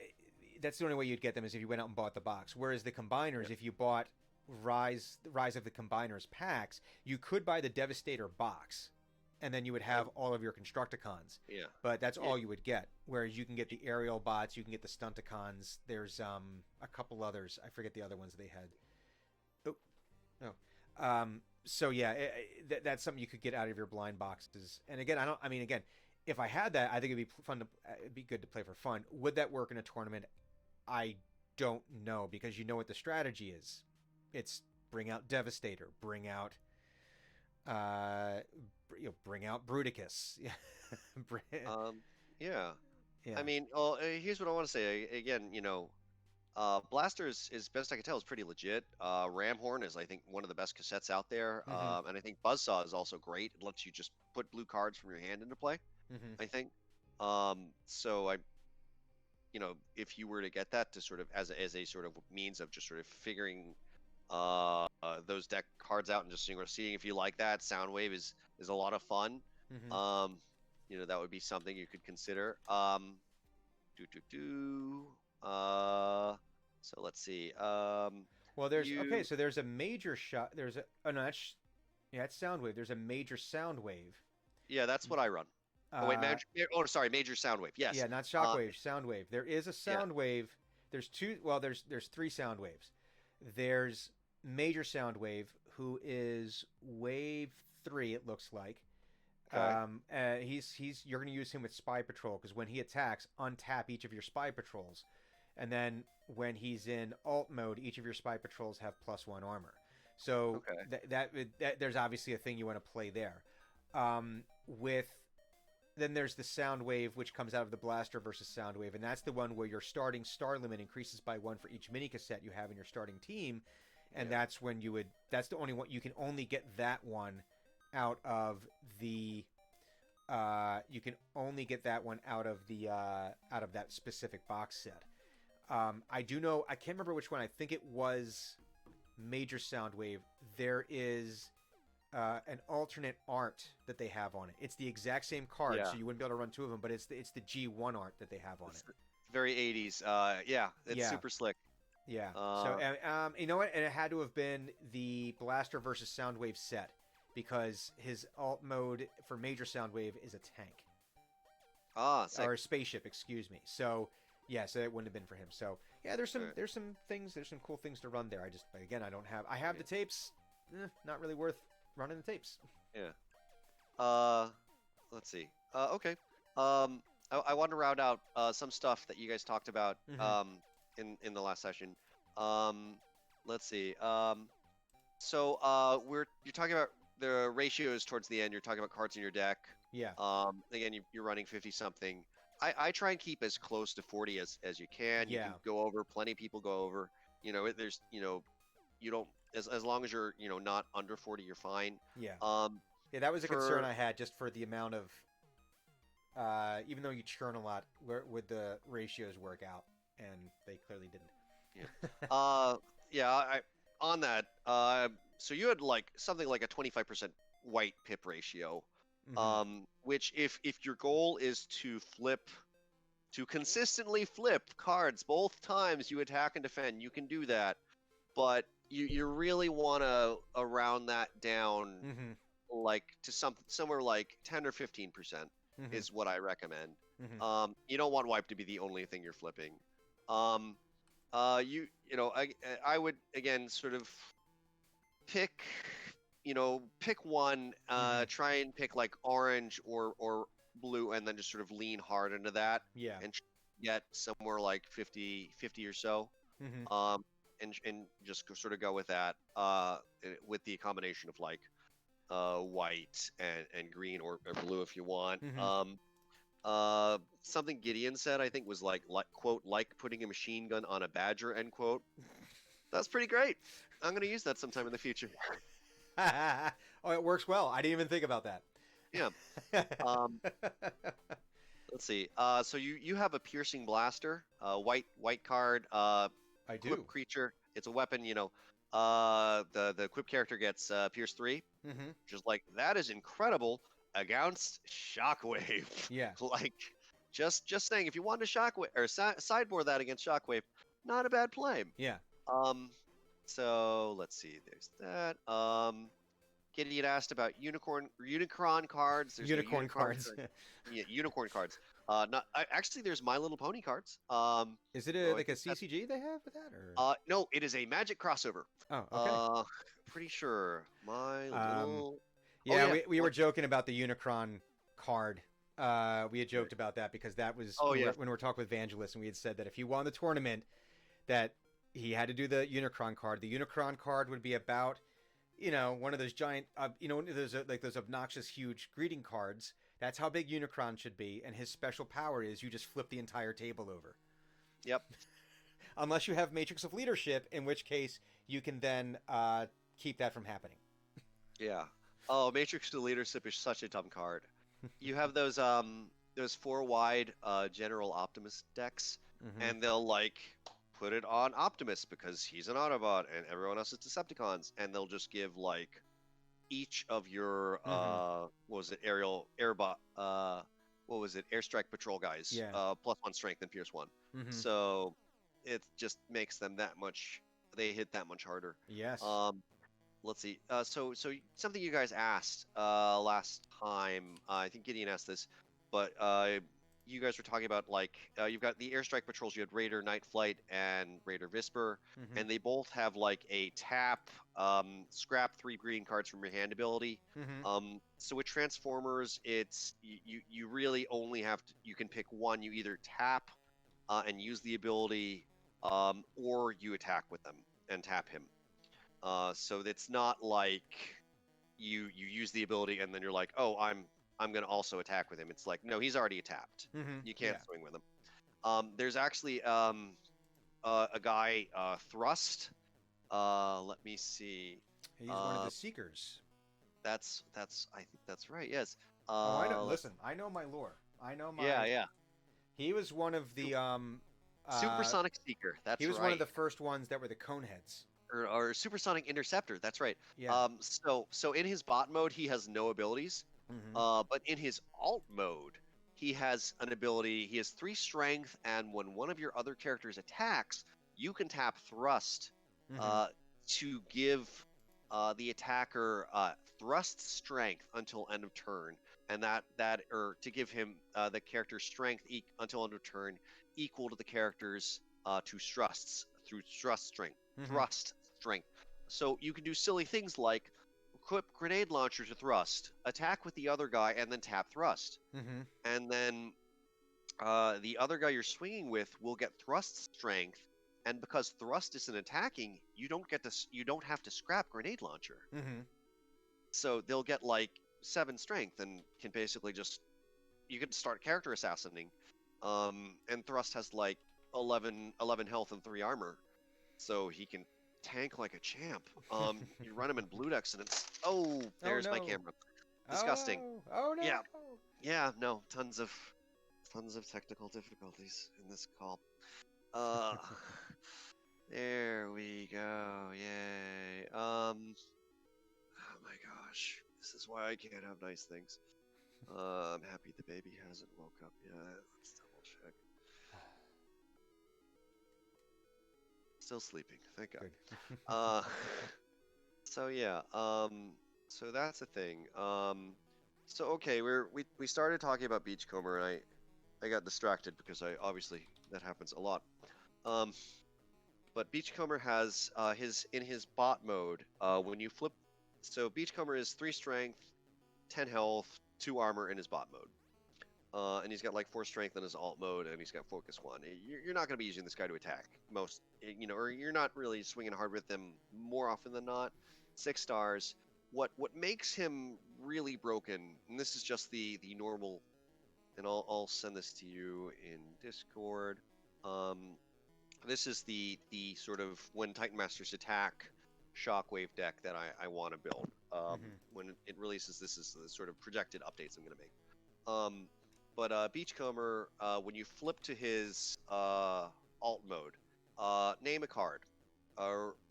That's the only way you'd get them is if you went out and bought the box. Whereas the Yeah, combiners, if you bought Rise of the Combiners packs, you could buy the Devastator box, and then you would I have all of your Constructicons. yeah, But that's yeah. all you would get. Whereas you can get the aerial bots, you can get the Stunticons. There's a couple others. I forget the other ones they had. Oh no. So yeah, that's something you could get out of your blind boxes. And again, I don't. I mean, again, if I had that, I think it'd be fun to. It'd be good to play for fun. Would that work in a tournament? I don't know because you know what the strategy is. It's bring out Devastator, bring out bring out Bruticus. Um, yeah. Yeah. I mean, here's what I want to say. Again, you know, Blaster is best I can tell is pretty legit. Ramhorn is I think one of the best cassettes out there, Mm-hmm. and I think Buzzsaw is also great. It lets you just put blue cards from your hand into play. Mm-hmm. I think. So you know, if you were to get that to sort of as a sort of means of just sort of figuring those deck cards out and just seeing if you like that, Soundwave is a lot of fun. Mm-hmm. Um, you know, that would be something you could consider. Do do do. So let's see. Well, there's okay. You So there's a major shot. There's a oh no, yeah, it's Soundwave. There's a major Soundwave. yeah, that's what I run. Oh wait, Uh, oh sorry, Major Soundwave. Yes. yeah, not Uh, Shockwave, Soundwave. There is a yeah. Soundwave. There's two. Well, there's three Soundwaves. There's Major Soundwave, who is Wave 3. It looks like. Okay. He's you're going to use him with Spy Patrol because when he attacks, untap each of your Spy Patrols, and then when he's in alt mode, each of your Spy Patrols have +1 armor. So Okay. that there's obviously a thing you want to play there. With then there's the Soundwave, which comes out of the Blaster versus Soundwave, and that's the one where your starting star limit increases by 1 for each mini cassette you have in your starting team, and Yeah. that's when you would. That's the only one you can only get that one out of the. You can only get that one out of the out of that specific box set. I do know. I can't remember which one. I think it was Major Soundwave. There is an alternate art that they have on it. It's the exact same card, Yeah. so you wouldn't be able to run two of them. But it's the G1 art that they have on It's it. very 80s. Yeah, it's Yeah, super slick. yeah. So Uh, you know what? And it had to have been the Blaster versus Soundwave set because his alt mode for Major Soundwave is a tank sick. or a spaceship, excuse me. So yeah, so it wouldn't have been for him. So yeah, there's some Alright. there's some cool things to run there. I just again I have the tapes. Not really worth running the tapes. Yeah. Uh, let's see. Okay. I want to round out some stuff that you guys talked about Mm-hmm. in the last session. Um, let's see. So you're talking about the ratios towards the end. You're talking about cards in your deck. Yeah. Again, you're running 50 something. I try and keep as close to 40 as you can. You Yeah. can go over. Plenty of people go over. There's you don't as long as you're not under 40, you're fine. Yeah. Um, Yeah, that was a concern for I had just for the amount of, even though you churn a lot, where would the ratios work out? And they clearly yeah, didn't. yeah. On that. So you had like something like a 25% white pip ratio. Hmm. Which if your goal is to consistently flip cards both times you attack and defend, you can do that. But you really want to round that down Hmm. like to somewhere like 10 or 15% Hmm. is what I recommend. Hmm. You don't want wipe to be the only thing you're flipping. Um, I would again sort of pick pick one. Hmm. Try and pick like orange or blue, and then just sort of lean hard into that Yeah. and get somewhere like 50 or so. Hmm. Um, and just sort of go with that. With the combination of like white and green or blue if you want. Hmm. Something Gideon said I think was like quote like putting a machine gun on a badger end quote. That's pretty great. I'm gonna use that sometime in the future. Oh, it works well. I didn't even think about that. Yeah. Um, let's see. So you have a piercing blaster, white card, I equip do. creature. It's a weapon. The equip character gets Pierce 3, Hmm. which is like that is incredible against Shockwave. Yeah. Like just saying, if you want to Shockwave or sideboard that against Shockwave, not a bad play. Yeah. Um, so let's see. There's that. Gideon asked about Unicron cards. There's no Unicorn Unicron cards. cards. Yeah, unicorn cards. Not actually. There's My Little Pony cards. Is it So I like a think that. CCG they have with that, or? No, it is a Magic crossover. Oh, okay. Uh, pretty sure. My Um, little. Oh yeah, yeah. we were joking about the Unicron card. We had joked about that because that was Oh yeah. when we were talking with Vangelis, and we had said that if he won the tournament, that he had to do the Unicron card. The Unicron card would be about, one of those giant, those like those obnoxious, huge greeting cards. That's how big Unicron should be, and his special power is you just flip the entire table over. Yep. Unless you have Matrix of Leadership, in which case you can then keep that from happening. Yeah. Oh, Matrix to Leadership is such a dumb card. You have those four wide General Optimus decks, Hmm. and they'll like put it on Optimus because he's an Autobot and everyone else is Decepticons, and they'll just give like each of your Hmm. what was it airbot what was it airstrike patrol guys Yeah. +1 strength and Pierce 1. Hmm. So it just makes them that much. They hit that much harder. Yes. Um, let's see. So something you guys asked last time. I think Gideon asked this, but you guys were talking about like you've got the airstrike patrols. You had Raider, Night Flight, and Raider Visper, Hmm. and they both have like a tap, scrap 3 green cards from your hand ability. Hmm. So with Transformers, it's you really only have to. You can pick one. You either tap and use the ability, or you attack with them and tap him. So it's not like you use the ability and then you're like, oh, I'm gonna also attack with him. It's like, no, he's already tapped. Hmm. You can't Yeah. swing with him. There's actually a guy, Thrust. Let me see. He's one of Uh, the Seekers. that's I think that's right. Yes. Oh, I know. Let's. Listen, I know my lore. I know Yeah, my. yeah. He was one of the uh, Supersonic Seeker. he That's was one of right. the first ones that were the Coneheads. Or Supersonic Interceptor. That's right. Yeah. So in his bot mode, he has no abilities. Hmm. But in his alt mode, he has an ability. He has 3 strength, and when one of your other characters attacks, you can tap Thrust Hmm. uh, to give the attacker Thrust strength until end of turn, and that or to give him the character's strength until end of turn equal to the character's two thrusts through thrust strength. Hmm. Thrust strength. So you can do silly things like equip grenade launcher to thrust, attack with the other guy, and then tap thrust. Hmm. And then the other guy you're swinging with will get thrust strength, and because thrust isn't attacking, you don't have to scrap grenade launcher. Hmm. So they'll get like 7 strength and can basically just you can start character assassinating. And Thrust has like 11 health and 3 armor, so he can tank like a champ. You run him in blue decks, and it's Oh there's my no. camera. Oh Disgusting. no. Oh Yeah, no. yeah, no, tons of technical difficulties in this call. Uh, there we go. Yay. Oh my gosh, this is why I can't have nice things. I'm happy the baby hasn't woke up yet. Let's double check. Still sleeping, thank God. Good. Uh, so yeah, so that's a thing. So okay, we started talking about Beachcomber, and I got distracted because I obviously that happens a lot. Um, but Beachcomber has his in his bot mode. When you flip, so Beachcomber is 3 strength, 10 health, 2 armor in his bot mode. And he's got like 4 strength in his alt mode, and he's got focus 1. You're not going to be using this guy to attack or you're not really swinging hard with him more often than not. 6 stars. What makes him really broken, and this is just the normal, and I'll send this to you in Discord. Um, this is the sort of when Titan Masters attack Shockwave deck that I want to build. Mhm. When it releases, this is the sort of projected updates I'm going to make. But Beachcomber, when you flip to his alt mode, name a card.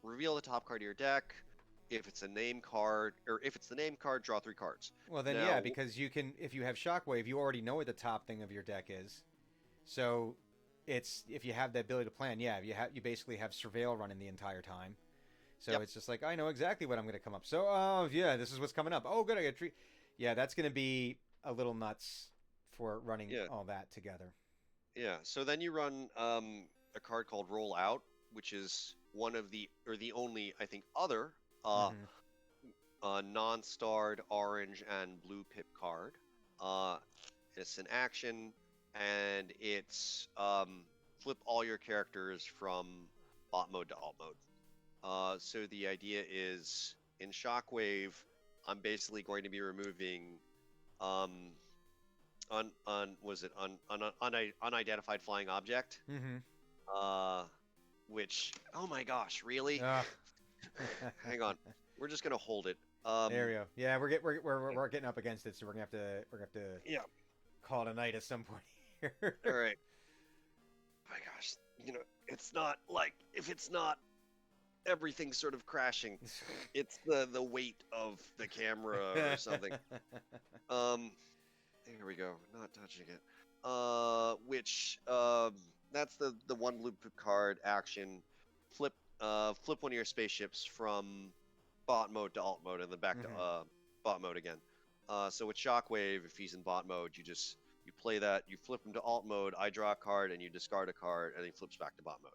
Reveal the top card of your deck. If it's a name card, or if it's the name card, draw 3 cards. Well then, yeah, Now, because you can, if you have Shockwave, you already know what the top thing of your deck is. So, it's if you have the ability to plan, yeah, you basically have Surveil running the entire time. So yep, it's just like I know exactly what I'm going to come up. So, oh yeah, this is what's coming up. Oh, good, I got a treat. Yeah, that's going to be a little nuts for running yeah, all that together. yeah. So then you run a card called Roll Out, which is one of the only, I think, other Mm-hmm. non-starred orange and blue pip card. Uh, it's an action, and it's flip all your characters from bot mode to alt mode. So the idea is in Shockwave, I'm basically going to be removing um, unidentified flying object. Mm-hmm. Uh, which, oh my gosh, really? Ugh. Hang on, we're just gonna hold it. There we go. Yeah, we're getting up against it, so we're gonna have to Yeah. call it a night at some point here. All right. Oh my gosh, it's not like if it's not everything's sort of crashing. It's the weight of the camera or something. Um, Here we go. Not touching it. Which that's the one loop card action. Flip one of your spaceships from bot mode to alt mode and then back to Mm-hmm. bot mode again. So with Shockwave, if he's in bot mode, you play that, you flip him to alt mode. I draw a card and you discard a card, and he flips back to bot mode.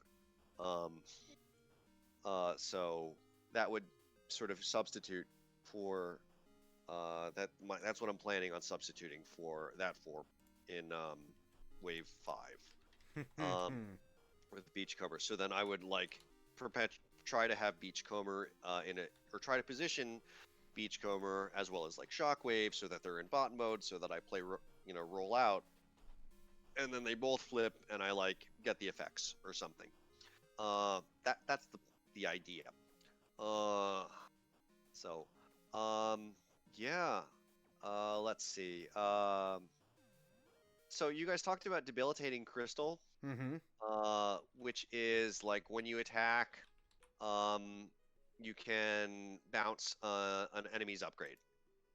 So that would sort of substitute for that's what I'm planning on substituting for that for in wave 5 with Beachcomber. So then I would like try to have Beachcomber in it, or try to position Beachcomber as well as like Shockwave so that they're in bot mode, so that I play roll out, and then they both flip and I like get the effects or something. That's the idea. Uh, so yeah. Let's see. So you guys talked about debilitating crystal, Mm-hmm. which is like when you attack, um, you can bounce an enemy's upgrade.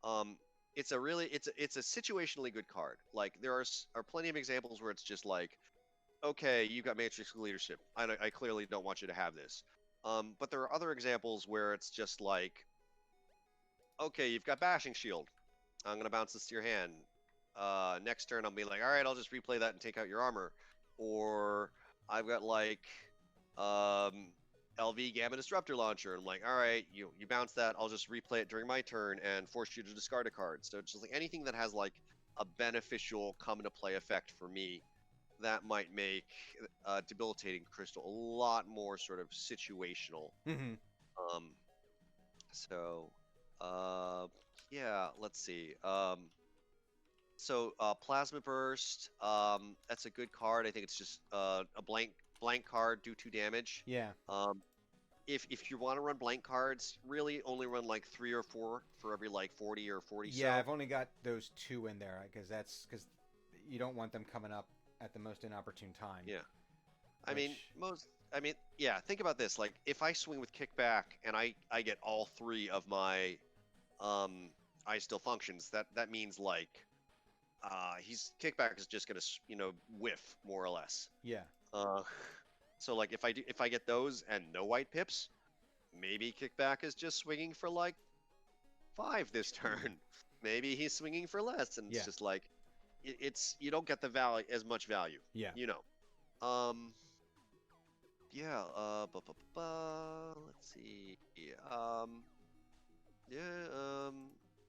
Um, it's a situationally good card. Like there are plenty of examples where it's just like, okay, you got Matrix leadership. I clearly don't want you to have this. But there are other examples where it's just like, okay, you've got bashing shield. I'm gonna bounce this to your hand. Next turn, I'll be like, all right, I'll just replay that and take out your armor. Or I've got like um, LV Gamma Disruptor Launcher. I'm like, all right, you bounce that. I'll just replay it during my turn and force you to discard a card. So it's just like anything that has like a beneficial come into play effect for me, that might make debilitating crystal a lot more sort of situational. Mm-hmm. Um, so, uh, yeah, let's see. So Plasma Burst, that's a good card. I think it's just a blank card, do 2 damage. Yeah. Um, if you want to run blank cards, really only run like 3 or 4 for every like 40 or 40 Yeah, so. I've only got those two in there because you don't want them coming up at the most inopportune time. Yeah. I mean, Which yeah, think about this. Like, if I swing with kickback and I get all 3 of my um I still functions, that means like he's kickback is just gonna whiff more or less. yeah, Uh, so like if I get those and no white pips, maybe kickback is just swinging for like 5 this turn. Maybe he's swinging for less, and it's yeah, just like it's you don't get the value as much value. yeah. You know. Yeah. Let's see. Yeah.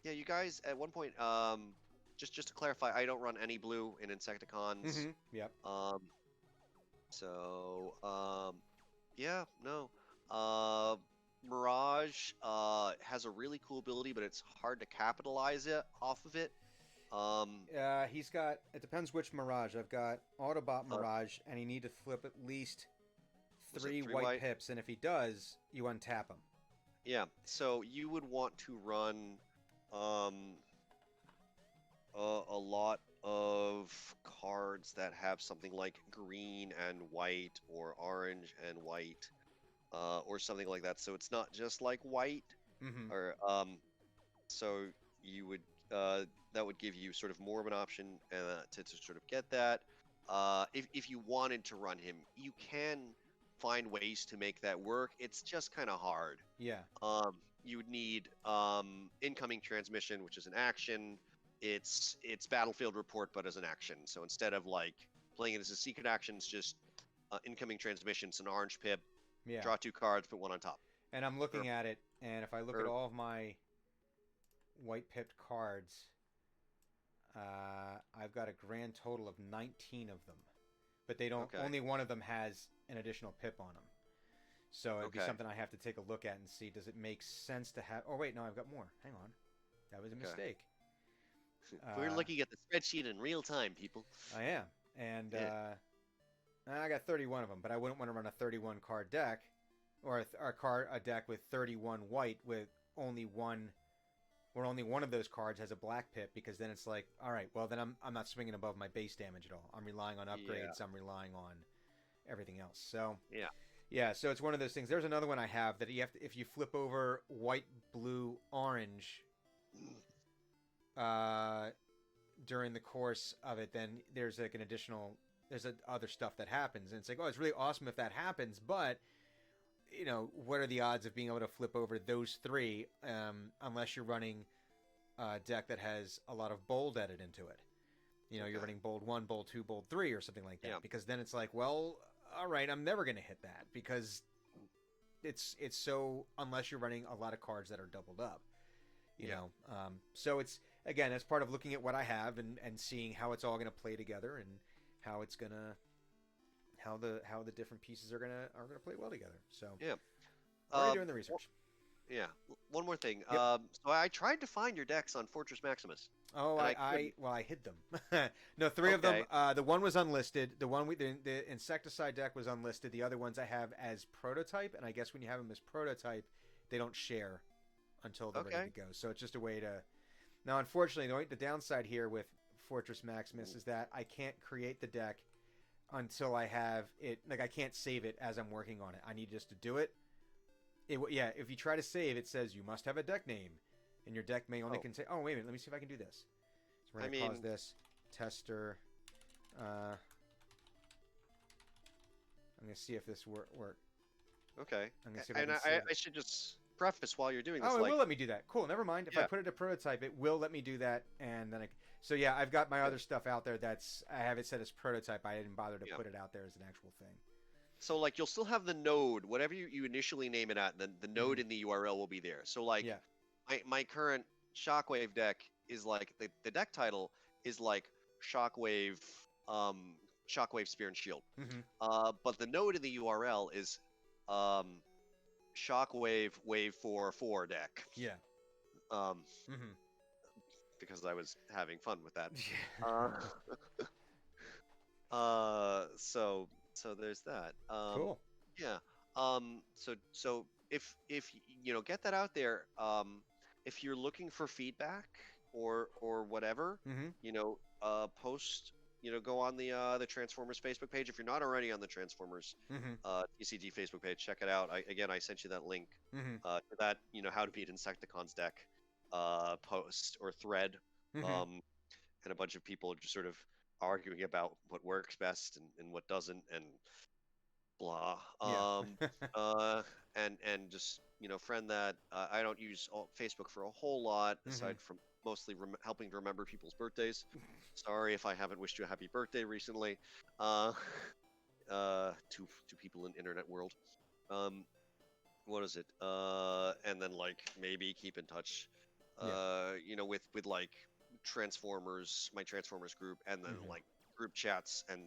Yeah. You guys at one point. Just to clarify, I don't run any blue in Insecticons. Mm-hmm. Yep. Um. So. Yeah. No. Uh. Mirage has a really cool ability, but it's hard to capitalize it off of it. Um. He's got. It depends which Mirage. I've got Autobot Uh, Mirage, and you need to flip at least was it three 3 white white? pips, and if he does, you untap him. Yeah. So you would want to run um a lot of cards that have something like green and white or orange and white, or something like that. So it's not just like white, Mm-hmm. or so you would that would give you sort of more of an option to sort of get that. If you wanted to run him, you can find ways to make that work. It's just kind of hard. Yeah. You would need incoming transmission, which is an action. It's battlefield report, but as an action. So instead of like playing it as a secret action, it's just incoming transmission. It's an orange pip. Yeah. Draw 2 cards, put 1 on top. And I'm Or, looking at it, and if I look at or all of my white pipped cards, I've got a grand total of 19 of them. But they don't. okay, Only one of them has an additional pip on them. So it'd be okay. something I have to take a look at and see. Does it make sense to have? Oh wait, no, I've got more. Hang on, that was a Okay. mistake. We're Uh, looking at the spreadsheet in real time, people. I am, and Yeah. I got 31 of them. But I wouldn't want to run a 31 card deck, or a deck with 31 white with only one, where only one of those cards has a black pip, because then it's like, all right, well then I'm not swinging above my base damage at all. I'm relying on upgrades. Yeah. I'm relying on everything else. So Yeah. yeah, so it's one of those things. There's another one I have that you have to, if you flip over white, blue, orange, uh, during the course of it, then there's like an additional, other stuff that happens, and it's like, oh, it's really awesome if that happens, but what are the odds of being able to flip over those three, unless you're running a deck that has a lot of bold added into it. You're Okay. running bold 1, bold 2, bold 3, or something like that, Yeah. because then it's like, well, all right, I'm never going to hit that, because it's so, unless you're running a lot of cards that are doubled up, you Yeah. know. So it's, again, as part of looking at what I have and seeing how it's all going to play together, and how it's gonna, how the different pieces are gonna play well together. So Yeah. already Um, doing the research. yeah. One more thing. Yep. So I tried to find your decks on Fortress Maximus. Oh, and I hid them. No, 3 of them. Okay. The one was unlisted. The one the insecticide deck was unlisted. The other ones I have as prototype, and I guess when you have them as prototype, they don't share until they're ready Okay. to go. So it's just a way to. Now, unfortunately, the downside here with Fortress Maximus is that I can't create the deck until I have it. Like, I can't save it as I'm working on it. I need just to do it. Yeah, if you try to save, it says you must have a deck name, and your deck may only Oh. contain. Oh, wait a minute. Let me see if I can do this. So we're gonna pause this tester. I'm gonna see if this work. Okay. I'm gonna see if I And can save I should just preface while you're doing this. Oh, it like, will let me do that. Cool. Never mind. If I Yeah. put it to prototype, it will let me do that, and then so yeah, I've got my other stuff out there. I have it set as prototype. I didn't bother to Yeah. put it out there as an actual thing. So like you'll still have the node, whatever you initially name it at, the node in the URL will be there. So like Yeah. my current Shockwave deck is like the deck title is like Shockwave Shockwave Spear and Shield. Mm-hmm. But the node in the URL is Shockwave Wave 4 deck. Yeah. Um Mm-hmm. because I was having fun with that. Uh, Yeah. so there's that. Cool. Yeah. So if get that out there. If you're looking for feedback or whatever, Mm-hmm. post. Go on the Transformers Facebook page. If you're not already on the Transformers Mm-hmm. TCG Facebook page, check it out. I sent you that link Mm-hmm. to that how to beat Insecticons deck post or thread. Mm-hmm. Um, and a bunch of people just sort of arguing about what works best and what doesn't and blah. Yeah. And just friend that. I don't use Facebook for a whole lot Mm-hmm. aside from mostly helping to remember people's birthdays. Sorry if I haven't wished you a happy birthday recently. Uh, to people in internet world. Um, what is it? And then like maybe keep in touch. Yeah. With like my Transformers group, and then Mm-hmm. like group chats, and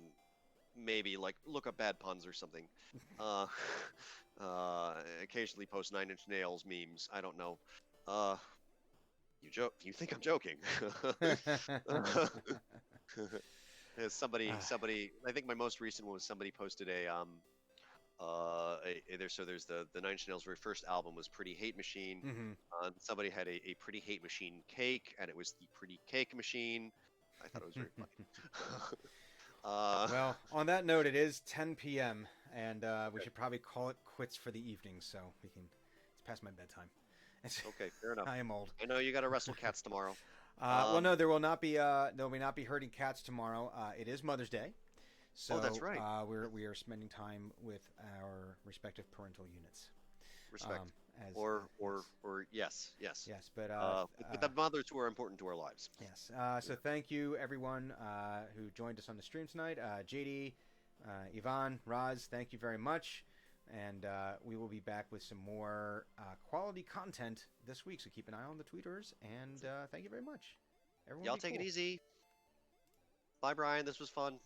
maybe like look up bad puns or something. Uh, occasionally post Nine Inch Nails memes. I don't know. Uh, you joke? You think I'm joking? Ah. Somebody. I think my most recent one was somebody posted there's the Nine Inch Nails' very first album was Pretty Hate Machine. Mm-hmm. Somebody had a Pretty Hate Machine cake, and it was the Pretty Cake Machine. I thought it was very funny. uh, Well, on that note, it is 10 p.m. and we okay, should probably call it quits for the evening, so we can. It's past my bedtime. okay, fair enough. I am old. I know you got to wrestle cats tomorrow. Well, Um, no, there will not be herding cats tomorrow. It is Mother's Day, oh, that's so right. we are spending time with our respective parental units. Respect. As Or yes, or yes, yes. yes, but With the mothers who are important to our lives. yes. So thank you everyone who joined us on the stream tonight. JD, Yvonne, Roz, thank you very much. And we will be back with some more quality content this week. So keep an eye on the tweeters. And thank you very much. Everyone Y'all be take it cool. easy. Bye, Brian. This was fun.